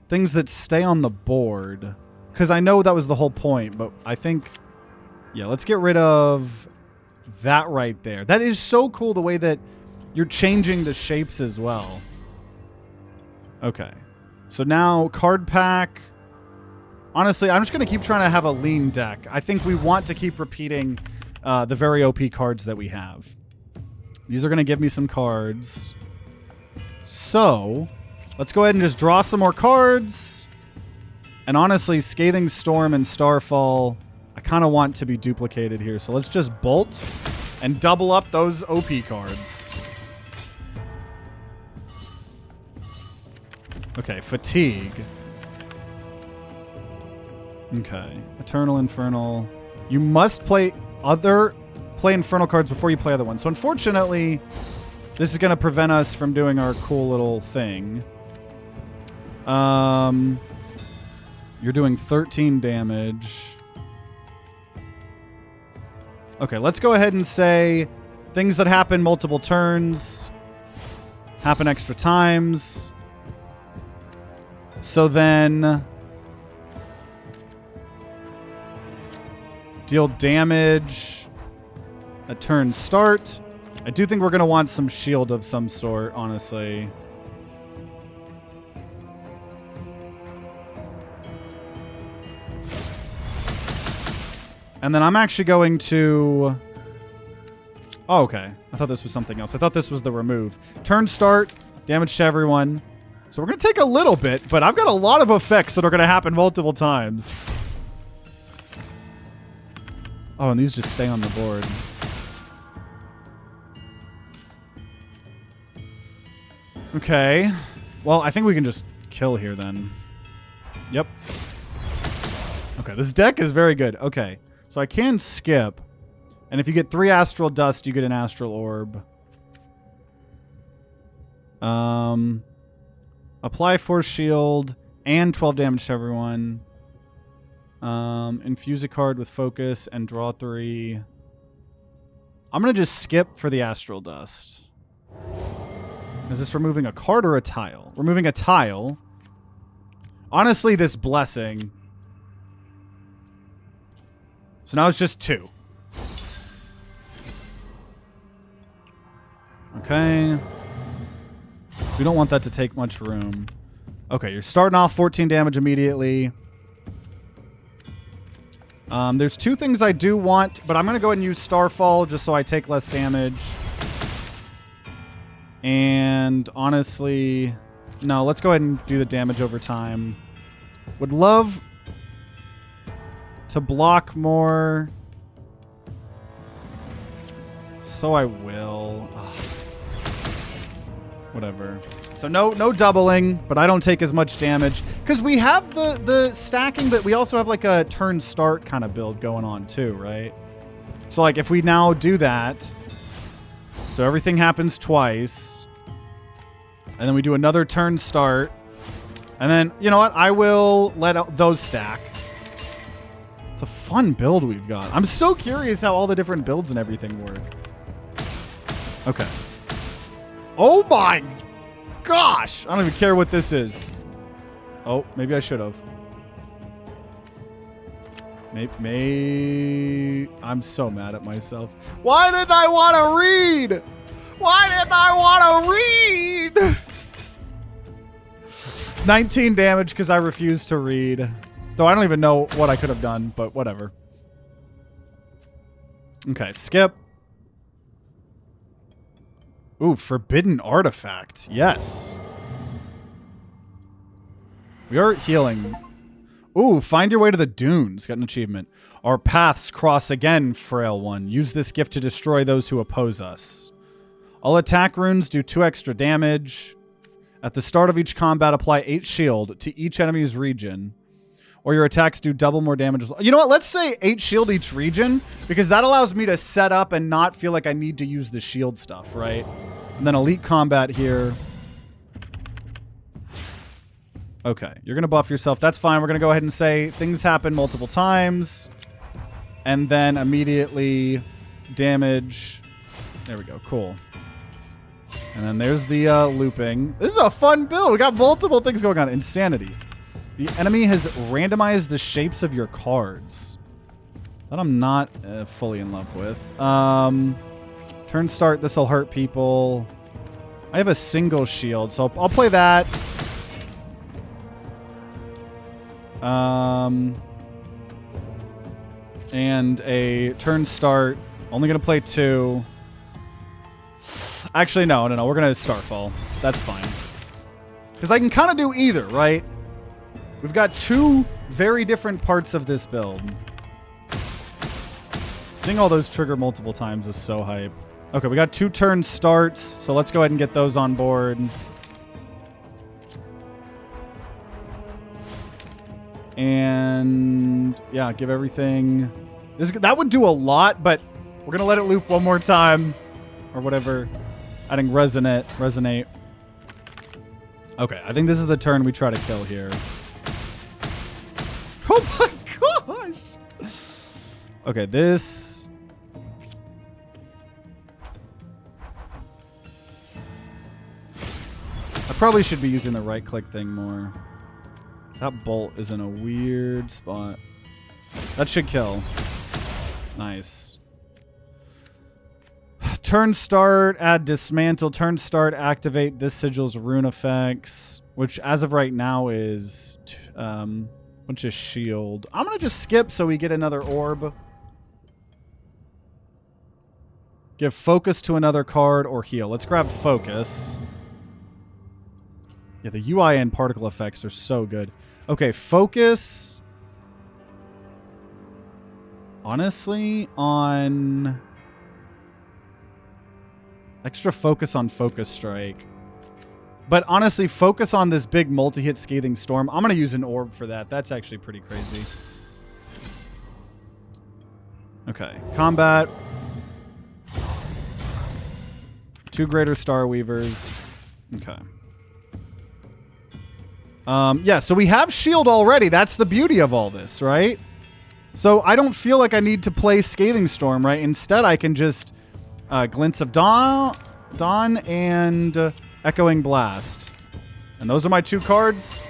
things that stay on the board. Because I know that was the whole point, but I think... Yeah, let's get rid of that right there. That is so cool, the way that you're changing the shapes as well. Okay. So now, card pack. Honestly, I'm just going to keep trying to have a lean deck. I think we want to keep repeating the very OP cards that we have. These are going to give me some cards. So, let's go ahead and just draw some more cards. And honestly, Scathing Storm and Starfall, I kind of want to be duplicated here. So let's just bolt and double up those OP cards. Okay, Fatigue. Okay, Eternal Infernal. You must play Infernal cards before you play other ones. So unfortunately, this is going to prevent us from doing our cool little thing. You're doing 13 damage. Okay, let's go ahead and say things that happen multiple turns. Happen extra times. So then... deal damage at turn start. I do think we're going to want some shield of some sort, honestly. And then I'm actually going to... oh, okay. I thought this was something else. I thought this was the remove. Turn start, damage to everyone. So we're going to take a little bit, but I've got a lot of effects that are going to happen multiple times. Oh, and these just stay on the board. Okay. Well, I think we can just kill here then. Yep. Okay, this deck is very good. Okay. So I can skip. And if you get 3 Astral Dust, you get an Astral Orb. Apply Force Shield and 12 damage to everyone. Infuse a card with Focus and draw 3. I'm going to just skip for the Astral Dust. Is this removing a card or a tile? Removing a tile. Honestly, this Blessing. So now it's just 2. Okay. So we don't want that to take much room. Okay, you're starting off 14 damage immediately. There's 2 things I do want, but I'm going to go ahead and use Starfall just so I take less damage. And honestly, no, let's go ahead and do the damage over time. Would love to block more. So I will. Ugh. Whatever. So no doubling, but I don't take as much damage. Because we have the stacking, but we also have like a turn start kind of build going on too, right? So like if we now do that, so everything happens twice, and then we do another turn start, and then, you know what? I will let those stack. It's a fun build we've got. I'm so curious how all the different builds and everything work. Okay. Oh my gosh! I don't even care what this is. Oh, maybe I should have. Maybe... I'm so mad at myself. Why didn't I want to read? Why didn't I want to read? 19 damage because I refused to read. Though I don't even know what I could have done, but whatever. Okay, skip. Ooh, Forbidden Artifact. Yes. We are healing. Ooh, find your way to the dunes. Got an achievement. Our paths cross again, frail one. Use this gift to destroy those who oppose us. All attack runes do 2 extra damage. At the start of each combat, apply 8 shield to each enemy's region. Or your attacks do double more damage. You know what? Let's say 8 shield each region, because that allows me to set up and not feel like I need to use the shield stuff, right? And then elite combat here. Okay, you're going to buff yourself. That's fine. We're going to go ahead and say things happen multiple times. And then immediately damage. There we go. Cool. And then there's the looping. This is a fun build. We got multiple things going on. Insanity. The enemy has randomized the shapes of your cards. That I'm not fully in love with. Turn start. This will hurt people. I have a single shield, so I'll play that. And a turn start. Only going to play 2. Actually, no. We're going to Starfall. That's fine. Because I can kind of do either, right? We've got 2 very different parts of this build. Seeing all those trigger multiple times is so hype. Okay, we got 2 turn starts, so let's go ahead and get those on board. And yeah, give everything. That would do a lot, but we're gonna let it loop one more time, or whatever. Adding resonate. Okay, I think this is the turn we try to kill here. Oh my gosh! Okay, this. I probably should be using the right-click thing more. That bolt is in a weird spot. That should kill. Nice. Turn start, add dismantle. Turn start, activate this sigil's rune effects, which as of right now is bunch of shield. I'm gonna just skip so we get another orb. Give focus to another card or heal. Let's grab focus. Yeah, the UI and particle effects are so good. Okay, focus. Honestly, on extra focus on Focus Strike. But honestly, focus on this big multi-hit Scathing Storm. I'm going to use an orb for that. That's actually pretty crazy. Okay, combat. 2 Greater Star Weavers. Okay. Yeah, so we have shield already. That's the beauty of all this, right? So I don't feel like I need to play Scathing Storm, right? Instead, I can just Glints of Dawn and Echoing Blast. And those are my 2 cards.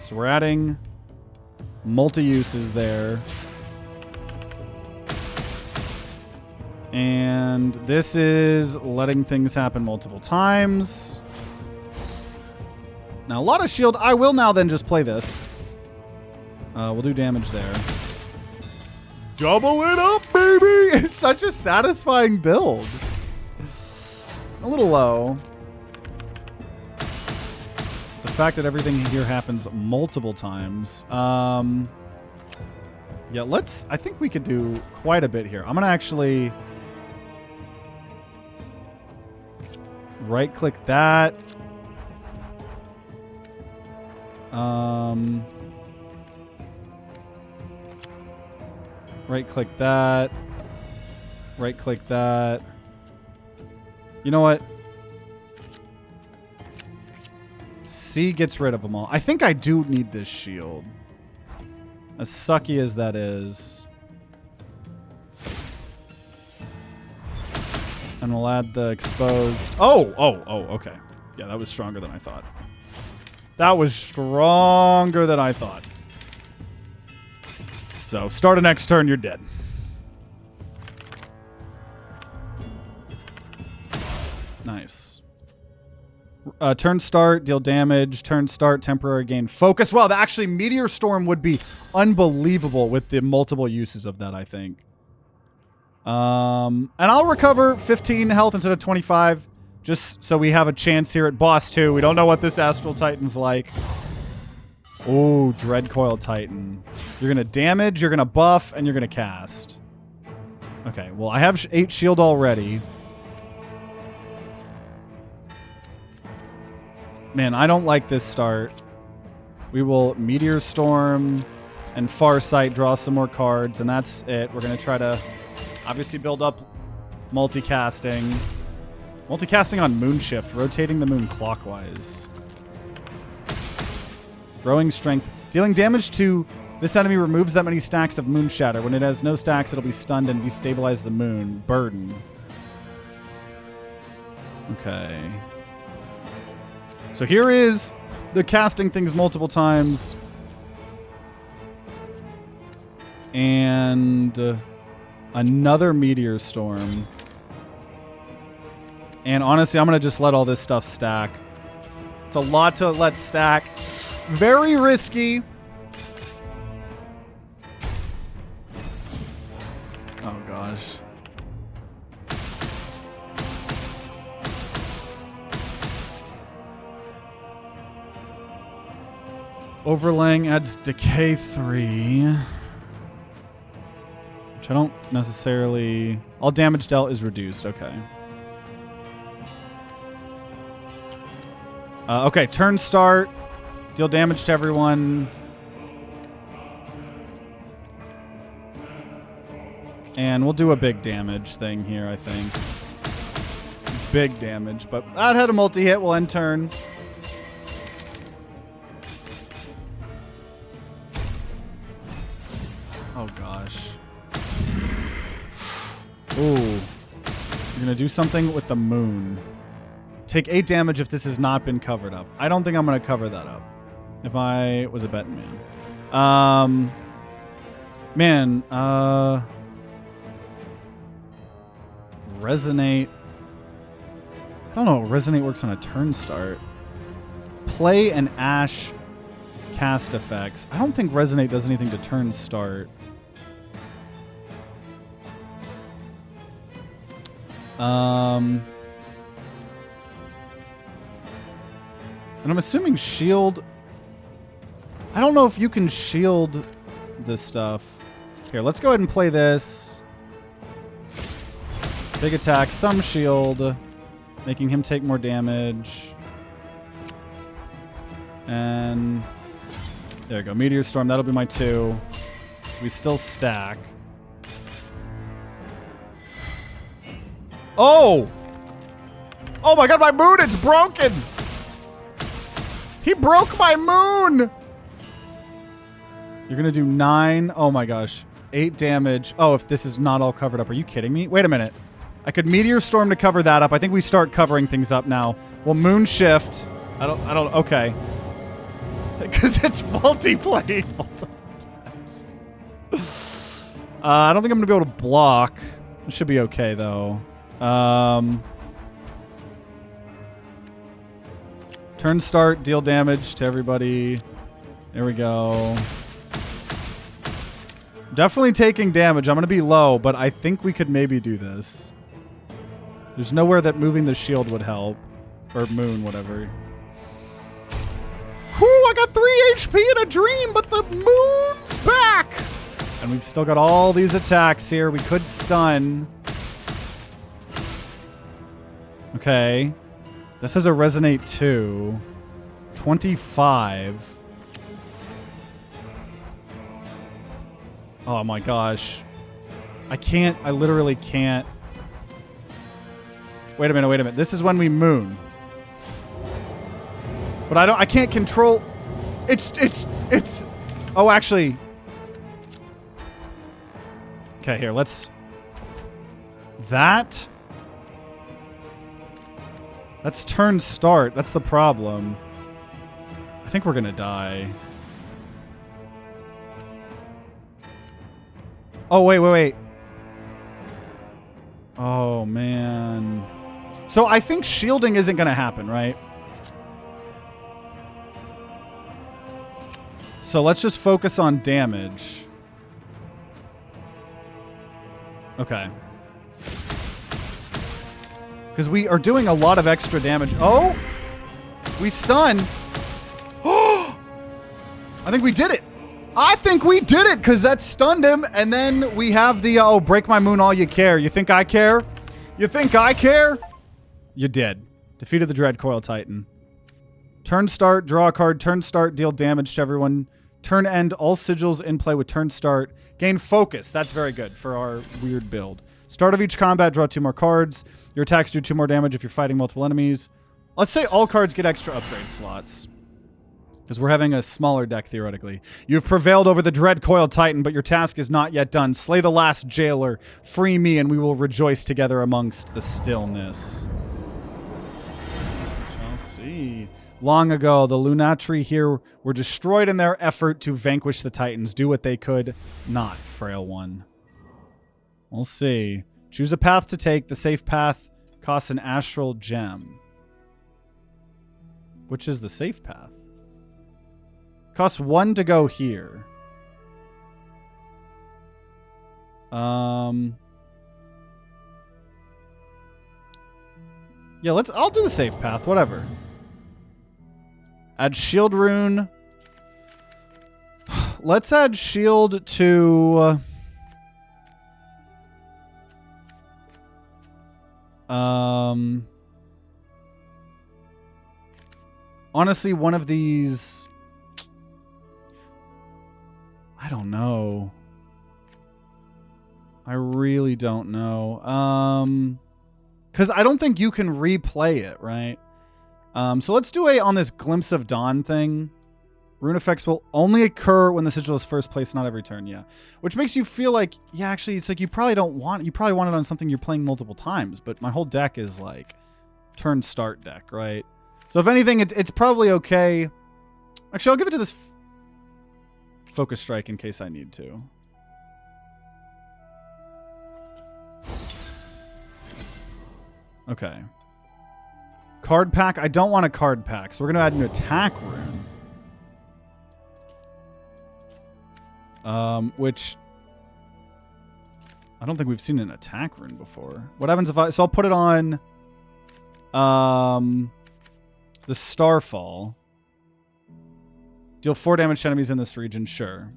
So we're adding multi-uses there. And this is letting things happen multiple times. Now, a lot of shield. I will now then just play this. We'll do damage there. Double it up, baby! It's such a satisfying build. A little low. The fact that everything here happens multiple times. Yeah, I think we could do quite a bit here. I'm going to actually right-click that. Right-click that. Right-click that. You know what? C gets rid of them all. I think I do need this shield. As sucky as that is. And we'll add the exposed. Oh, okay. Yeah, that was stronger than I thought. That was stronger than I thought. So, start a next turn, you're dead. Nice. Turn start, deal damage. Turn start, temporary gain focus. Wow, actually, Meteor Storm would be unbelievable with the multiple uses of that, I think. And I'll recover 15 health instead of 25. Just so we have a chance here at boss 2. We don't know what this Astral Titan's like. Oh, Dreadcoil Titan. You're going to damage, you're going to buff, and you're going to cast. Okay, well, I have 8 shield already. Man, I don't like this start. We will Meteor Storm and Farsight, draw some more cards, and that's it. We're going to try to obviously build up multicasting. Multicasting on Moonshift, rotating the moon clockwise. Growing strength. Dealing damage to this enemy removes that many stacks of Moon Shatter. When it has no stacks, it'll be stunned and destabilize the moon. Burden. Okay. So here is the casting things multiple times. And another Meteor Storm. And honestly, I'm going to just let all this stuff stack. It's a lot to let stack. Very risky. Oh, gosh. Overlaying adds Decay 3. Which I don't necessarily... All damage dealt is reduced. Okay. Okay, turn start. Deal damage to everyone. And we'll do a big damage thing here, I think. Big damage, but that had a multi-hit. We'll end turn. Oh, gosh. Ooh. You're going to do something with the moon. Take 8 damage if this has not been covered up. I don't think I'm going to cover that up. If I was a betting man. Resonate. I don't know. Resonate works on a turn start. Play and Ash cast effects. I don't think Resonate does anything to turn start. And I'm assuming shield. I don't know if you can shield this stuff. Here, let's go ahead and play this. Big attack, some shield, making him take more damage. And there we go. Meteor Storm, that'll be my 2. So we still stack. Oh! Oh my god, my moon, it's broken! He broke my moon! You're gonna do 9. Oh my gosh. 8 damage. Oh, if this is not all covered up. Are you kidding me? Wait a minute. I could Meteor Storm to cover that up. I think we start covering things up now. Well, Moon Shift. I don't, okay. Because it's multi-played multiple times. I don't think I'm gonna be able to block. It should be okay, though. Turn start, deal damage to everybody. There we go. Definitely taking damage. I'm going to be low, but I think we could maybe do this. There's nowhere that moving the shield would help. Or moon, whatever. Whew, I got 3 HP in a dream, but the moon's back! And we've still got all these attacks here. We could stun. Okay. This has a Resonate 2. 25. Oh my gosh. I literally can't. Wait a minute. This is when we moon. But I can't control. It's. Oh, actually. Okay, here, let's. That's turn start. That's the problem. I think we're gonna die. Oh, wait. Oh, man. So I think shielding isn't gonna happen, right? So let's just focus on damage. Okay. Because we are doing a lot of extra damage. Oh! We stun. Oh! I think we did it. I think we did it because that stunned him. And then we have the, oh, break my moon all you care. You think I care? You think I care? You did. Defeated the Dread Coil Titan. Turn start, draw a card. Turn start, deal damage to everyone. Turn end, all sigils in play with turn start. Gain focus. That's very good for our weird build. Start of each combat, draw 2 more cards. Your attacks do 2 more damage if you're fighting multiple enemies. Let's say all cards get extra upgrade slots. Because we're having a smaller deck, theoretically. You've prevailed over the Dread Coil Titan, but your task is not yet done. Slay the last jailer. Free me, and we will rejoice together amongst the stillness. Shall see. Long ago, the Lunatri here were destroyed in their effort to vanquish the Titans. Do what they could not, frail one. We'll see. Choose a path to take. The safe path costs an astral gem. Which is the safe path? Costs 1 to go here. Yeah, I'll do the safe path, whatever. Add shield rune. Let's add shield to honestly, one of these. I don't know. I really don't know. Because I don't think you can replay it, right? So let's do on this Glimpse of Dawn thing. Rune effects will only occur when the sigil is first placed, not every turn, yeah. Which makes you feel like, yeah, actually, it's like you probably want it on something you're playing multiple times, but my whole deck is like turn start deck, right? So if anything, it's probably okay. Actually, I'll give it to this Focus Strike in case I need to. Okay. Card pack. I don't want a card pack, so we're going to add an attack rune. Which I don't think we've seen an attack rune before. What happens if so I'll put it on the Starfall. Deal 4 damage to enemies in this region, sure.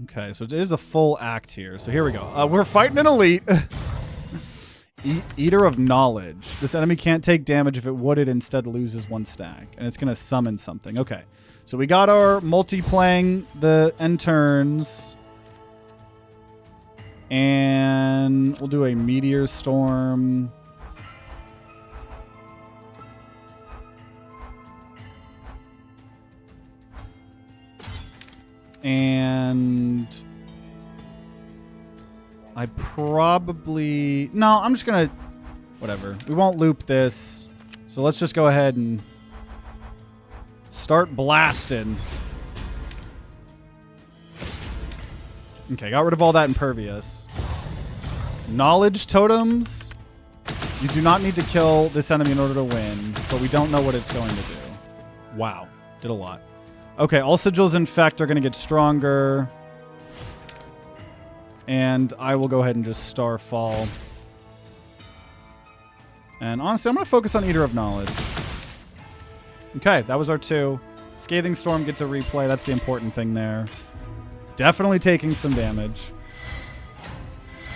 Okay, so it is a full act here. So here we go. We're fighting an elite. Eater of Knowledge. This enemy can't take damage. If it would, it instead loses 1 stack. And it's going to summon something. Okay. So we got our multi-playing the end turns. And we'll do a Meteor Storm. And I probably... No, I'm just going to... Whatever. We won't loop this. So let's just go ahead and start blasting. Okay, got rid of all that impervious. Knowledge totems. You do not need to kill this enemy in order to win, but we don't know what it's going to do. Wow. Did a lot. Okay, all sigils infect are going to get stronger. And I will go ahead and just Starfall. And honestly, I'm going to focus on Eater of Knowledge. Okay, that was our 2. Scathing Storm gets a replay. That's the important thing there. Definitely taking some damage.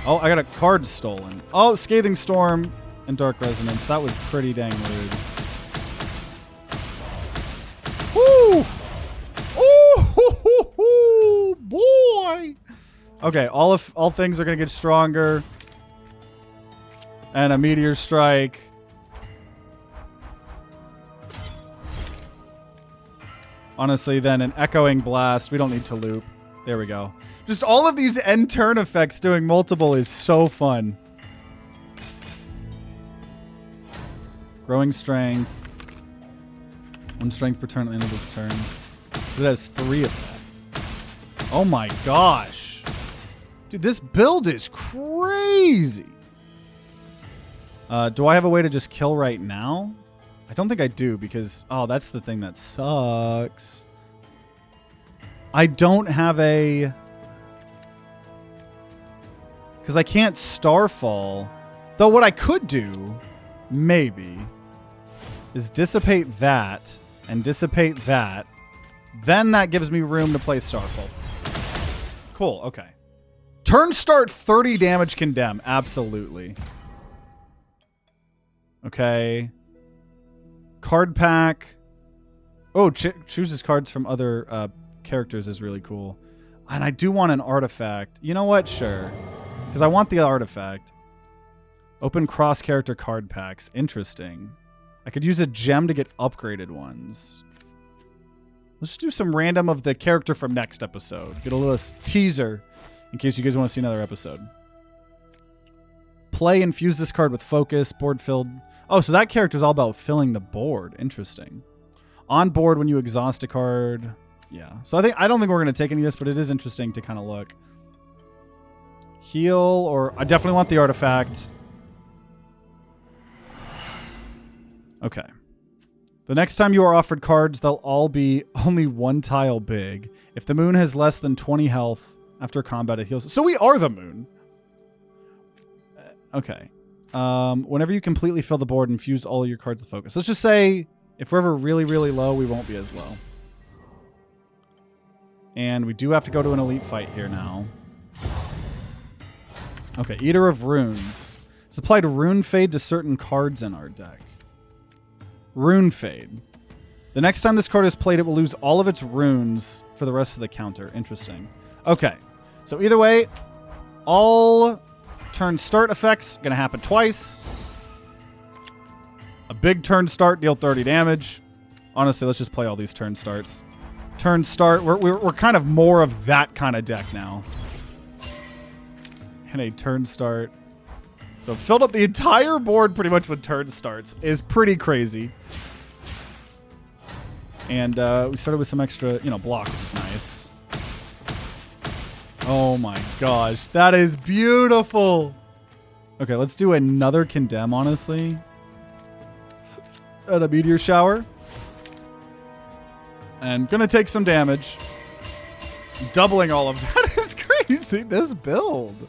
Oh, I got a card stolen. Oh, Scathing Storm and Dark Resonance. That was pretty dang rude. Woo! Oh, boy! Okay, all things are going to get stronger. And a Meteor Strike. Honestly, then an Echoing Blast. We don't need to loop. There we go. Just all of these end turn effects doing multiple is so fun. Growing Strength. 1 strength per turn at the end of its turn. It has 3 of that. Oh my gosh. Dude, this build is crazy. Do I have a way to just kill right now? I don't think I do because... Oh, that's the thing that sucks. I don't have a... Because I can't Starfall. Though what I could do, maybe, is dissipate that and dissipate that. Then that gives me room to play Starfall. Cool, okay. Turn start 30 damage condemn. Absolutely. Okay. Card pack. Oh, chooses cards from other characters is really cool. And I do want an artifact. You know what? Sure. Because I want the artifact. Open cross-character card packs. Interesting. I could use a gem to get upgraded ones. Let's do some random of the character from next episode. Get a little teaser in case you guys want to see another episode. Play, infuse this card with focus. Board filled. Oh, so that character is all about filling the board. Interesting. On board when you exhaust a card. Yeah. So I don't think we're going to take any of this, but it is interesting to kind of look. Heal, or I definitely want the artifact. Okay. The next time you are offered cards, they'll all be only 1 tile big. If the moon has less than 20 health after combat, it heals. So we are the moon. Okay. Whenever you completely fill the board, infuse all your cards with focus. Let's just say if we're ever really, really low, we won't be as low. And we do have to go to an elite fight here now. Okay, Eater of Runes. It's applied Rune Fade to certain cards in our deck. Rune Fade. The next time this card is played, it will lose all of its runes for the rest of the counter. Interesting. Okay, so either way, all turn start effects going to happen twice. A big turn start, deal 30 damage. Honestly, let's just play all these turn starts. Turn start, we're kind of more of that kind of deck now. and a turn start. So filled up the entire board pretty much with turn starts is pretty crazy. And we started with some extra, block, which is nice. Oh my gosh, that is beautiful. Okay, let's do another condemn, honestly. And a meteor shower. And gonna take some damage. Doubling all of that is crazy, this build.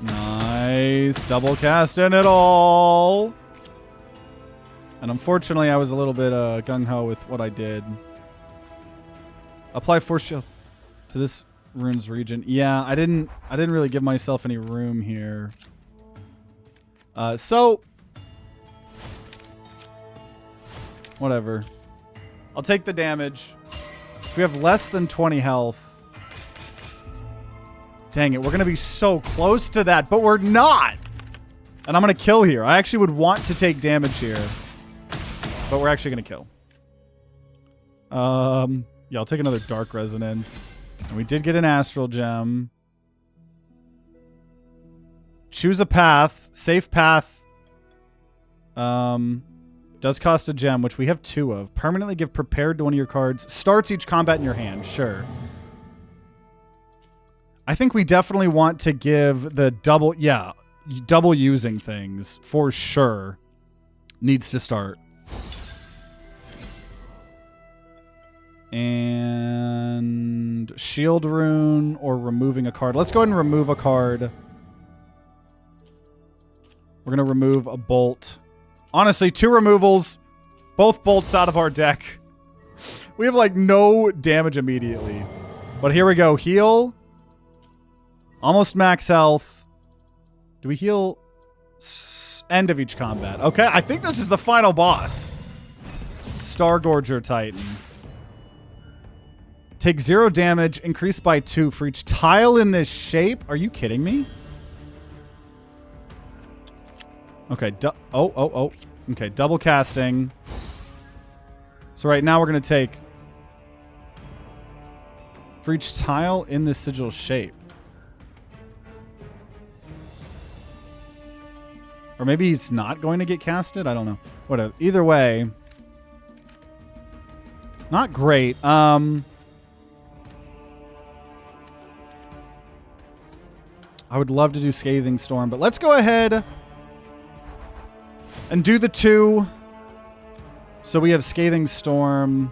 Nice. Double casting it all. And unfortunately, I was a little bit gung-ho with what I did. Apply force shield to this rune's region. Yeah, I didn't really give myself any room here. So whatever. I'll take the damage. If we have less than 20 health. Dang it, we're going to be so close to that, but we're not. And I'm going to kill here. I actually would want to take damage here. But we're actually going to kill. Yeah, I'll take another Dark Resonance. And we did get an Astral Gem. Choose a path. Safe path. Does cost a gem, which we have 2 of. Permanently give prepared to one of your cards. Starts each combat in your hand. Sure. I think we definitely want to give the double... Yeah, double using things. For sure. Needs to start. And shield rune or removing a card. Let's go ahead and remove a card. We're going to remove a bolt. Honestly, 2 removals. Both bolts out of our deck. We have like no damage immediately. But here we go. Heal. Almost max health. Do we heal end of each combat? Okay, I think this is the final boss. Stargorger Titan. Take 0 damage, increased by 2 for each tile in this shape. Are you kidding me? Okay, okay, double casting. So right now we're going to take... For each tile in the sigil shape. Or maybe he's not going to get casted? I don't know. Whatever. Either way. Not great. I would love to do Scathing Storm, but let's go ahead and do the 2. So we have Scathing Storm.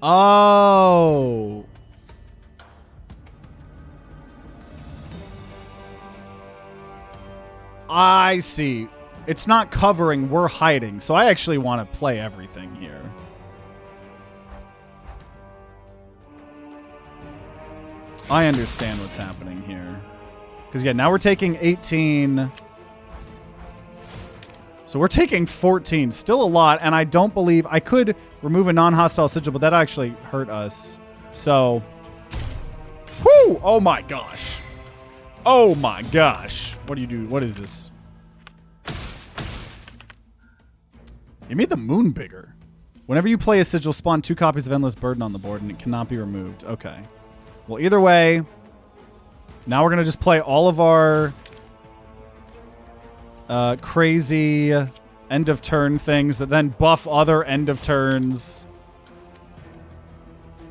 Oh. I see. It's not covering, we're hiding. So I actually want to play everything here. I understand what's happening here. Because, yeah, now we're taking 18. So we're taking 14. Still a lot, and I don't believe... I could remove a non-hostile sigil, but that actually hurt us. So... Whoo! Oh, my gosh. Oh, my gosh. What do you do? What is this? You made the moon bigger. Whenever you play a sigil, spawn 2 copies of Endless Burden on the board, and it cannot be removed. Okay. Well, either way, now we're going to just play all of our crazy end of turn things that then buff other end of turns.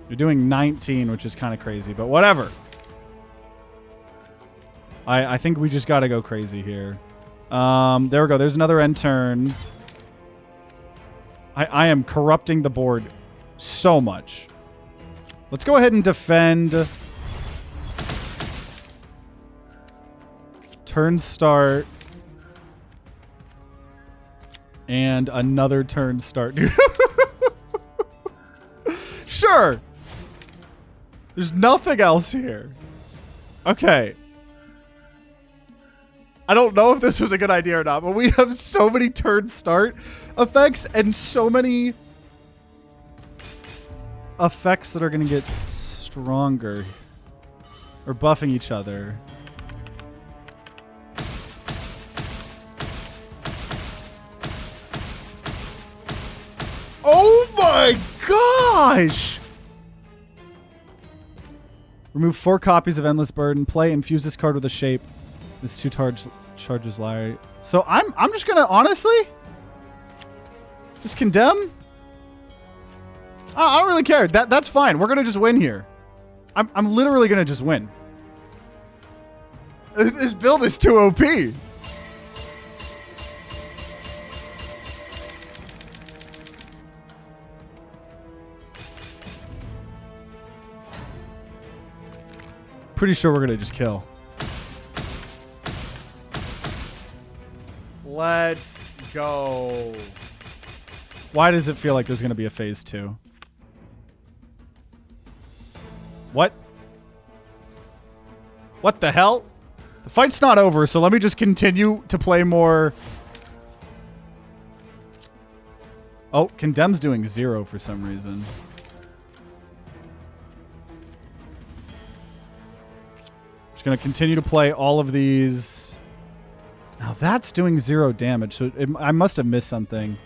You're doing 19, which is kind of crazy, but whatever. I think we just got to go crazy here. There we go. There's another end turn. I am corrupting the board so much. Let's go ahead and defend. Turn start. And another turn start. Sure. There's nothing else here. Okay. I don't know if this was a good idea or not, but we have so many turn start effects and so many effects that are going to get stronger or buffing each other. Oh my gosh! Remove 4 copies of Endless Burden. Play, infuse this card with a shape. This 2 charges Larry. So I'm just gonna honestly just condemn. I don't really care. That's fine. We're gonna just win here. I'm literally gonna just win. This build is too OP. Pretty sure we're gonna just kill. Let's go. Why does it feel like there's gonna be a phase 2? What? What the hell? The fight's not over, so let me just continue to play more. Oh, Condemn's doing 0 for some reason. Just gonna continue to play all of these. Now that's doing 0 damage, so I must have missed something.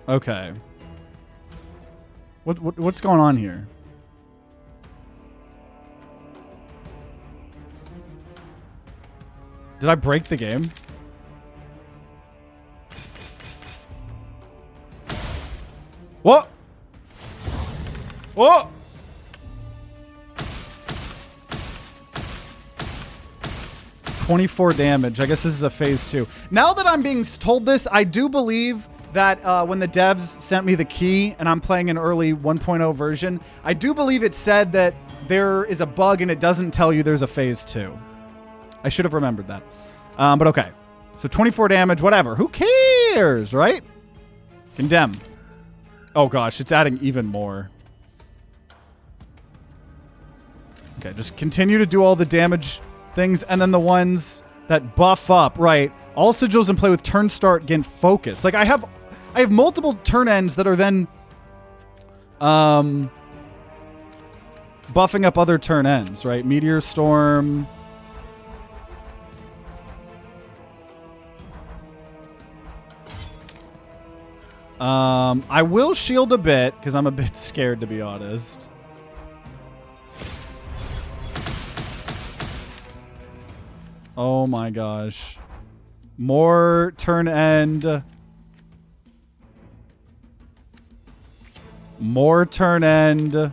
Okay. What's going on here? Did I break the game? What? What? $24 damage. I guess this is a phase 2. Now that I'm being told this, I do believe that when the devs sent me the key and I'm playing an early 1.0 version, I do believe it said that there is a bug and it doesn't tell you there's a phase 2. I should have remembered that. But okay. So 24 damage, whatever. Who cares, right? Condemn. Oh gosh, it's adding even more. Okay, just continue to do all the damage things, and then the ones that buff up, right? All sigils in play with turn start gain focus. Like I have multiple turn ends that are then buffing up other turn ends, right? Meteor Storm. I will shield a bit because I'm a bit scared, to be honest. Oh my gosh. More turn end. More turn end.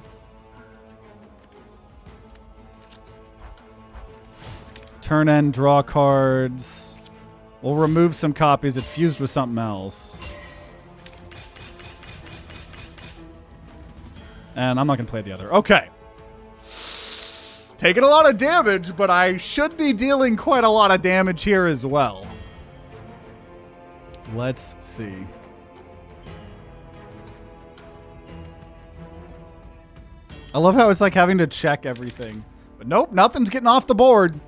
Turn end draw cards. We'll remove some copies. It fused with something else. And I'm not going to play the other. Okay. Taking a lot of damage, but I should be dealing quite a lot of damage here as well. Let's see. I love how it's like having to check everything. But nope, nothing's getting off the board.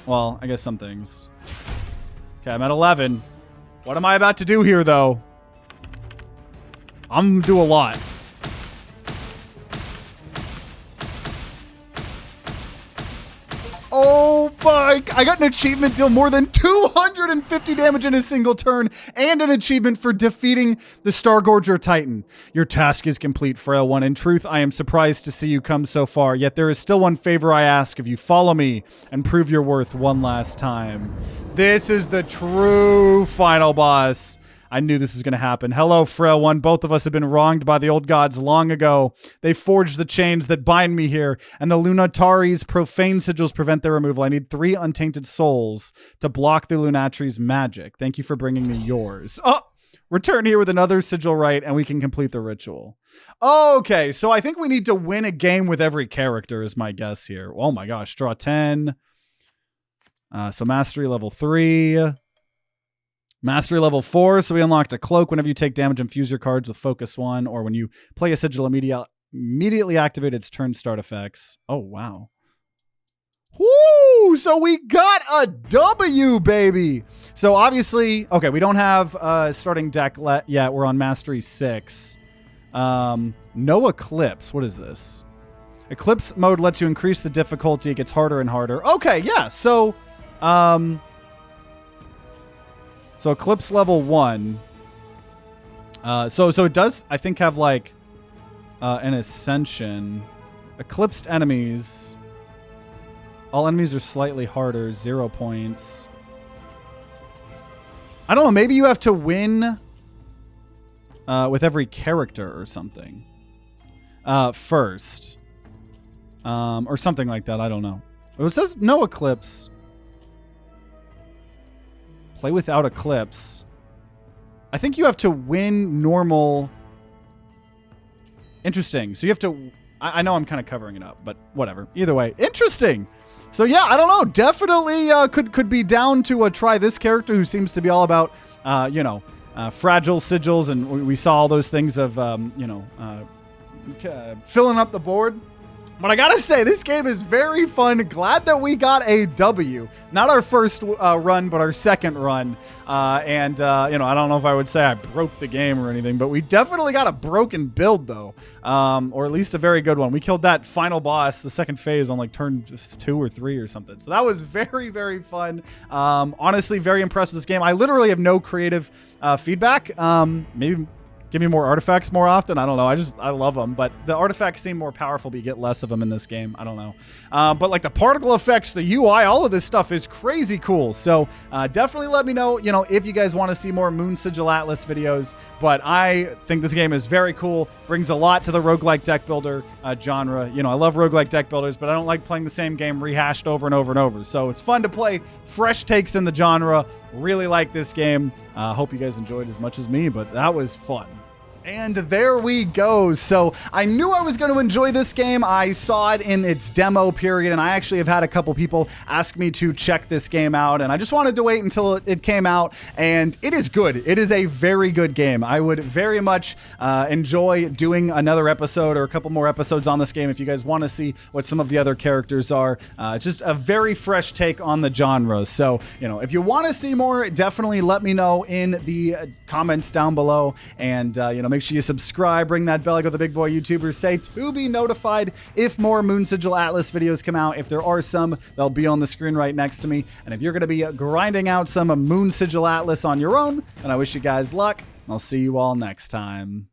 Well, I guess some things. Okay, I'm at 11. What am I about to do here, though? I'm gonna do a lot. Oh my, I got an achievement deal more than 250 damage in a single turn and an achievement for defeating the Stargorger Titan. Your task is complete, Frail One. In truth, I am surprised to see you come so far, yet there is still one favor I ask of you. Follow me and prove your worth one last time. This is the true final boss. I knew this was going to happen. Hello, Frail One. Both of us have been wronged by the old gods long ago. They forged the chains that bind me here, and the Lunatari's profane sigils prevent their removal. I need 3 untainted souls to block the Lunatri's magic. Thank you for bringing me yours. Oh, return here with another sigil right, and we can complete the ritual. Okay, so I think we need to win a game with every character is my guess here. Oh my gosh, draw 10. So mastery level 3. Mastery level 4, so we unlocked a cloak. Whenever you take damage, infuse your cards with focus 1, or when you play a sigil, immediately activate its turn start effects. Oh, wow. Woo! So we got a W, baby! So obviously, okay, we don't have starting deck yet. We're on Mastery 6. No Eclipse. What is this? Eclipse mode lets you increase the difficulty. It gets harder and harder. Okay, yeah, so... So Eclipse level 1. So it does, I think, have like an ascension. Eclipsed enemies. All enemies are slightly harder. 0 points. I don't know. Maybe you have to win with every character or something first. Or something like that. I don't know. It says no Eclipse. Play without Eclipse. I think you have to win normal. Interesting. So you have to... I know I'm kind of covering it up, but whatever. Either way. Interesting. So yeah, I don't know. Definitely could be down to try this character who seems to be all about, fragile sigils. And we saw all those things of, filling up the board. But I gotta say, this game is very fun. Glad that we got a W. Not our first run, but our second run. I don't know if I would say I broke the game or anything, but we definitely got a broken build, though. Or at least a very good one. We killed that final boss, the second phase, on like turn 2 or 3 or something. So that was very, very fun. Honestly, very impressed with this game. I literally have no creative feedback. Maybe... give me more artifacts more often. I don't know. I love them. But the artifacts seem more powerful, but you get less of them in this game. I don't know. But like the particle effects, the UI, all of this stuff is crazy cool. So definitely let me know, if you guys want to see more Moonsigil Atlas videos. But I think this game is very cool. Brings a lot to the roguelike deck builder genre. I love roguelike deck builders, but I don't like playing the same game rehashed over and over and over. So it's fun to play fresh takes in the genre. Really like this game. Hope you guys enjoyed as much as me, but that was fun. And there we go. So I knew I was going to enjoy this game. I saw it in its demo period, and I actually have had a couple people ask me to check this game out, and I just wanted to wait until it came out, and it is good. It is a very good game. I would very much enjoy doing another episode or a couple more episodes on this game if you guys want to see what some of the other characters are. Just a very fresh take on the genre. So, if you want to see more, definitely let me know in the comments down below, and, make sure you subscribe, ring that bell like what the big boy YouTubers say to be notified if more Moonsigil Atlas videos come out. If there are some, they'll be on the screen right next to me. And if you're going to be grinding out some Moonsigil Atlas on your own, then I wish you guys luck. I'll see you all next time.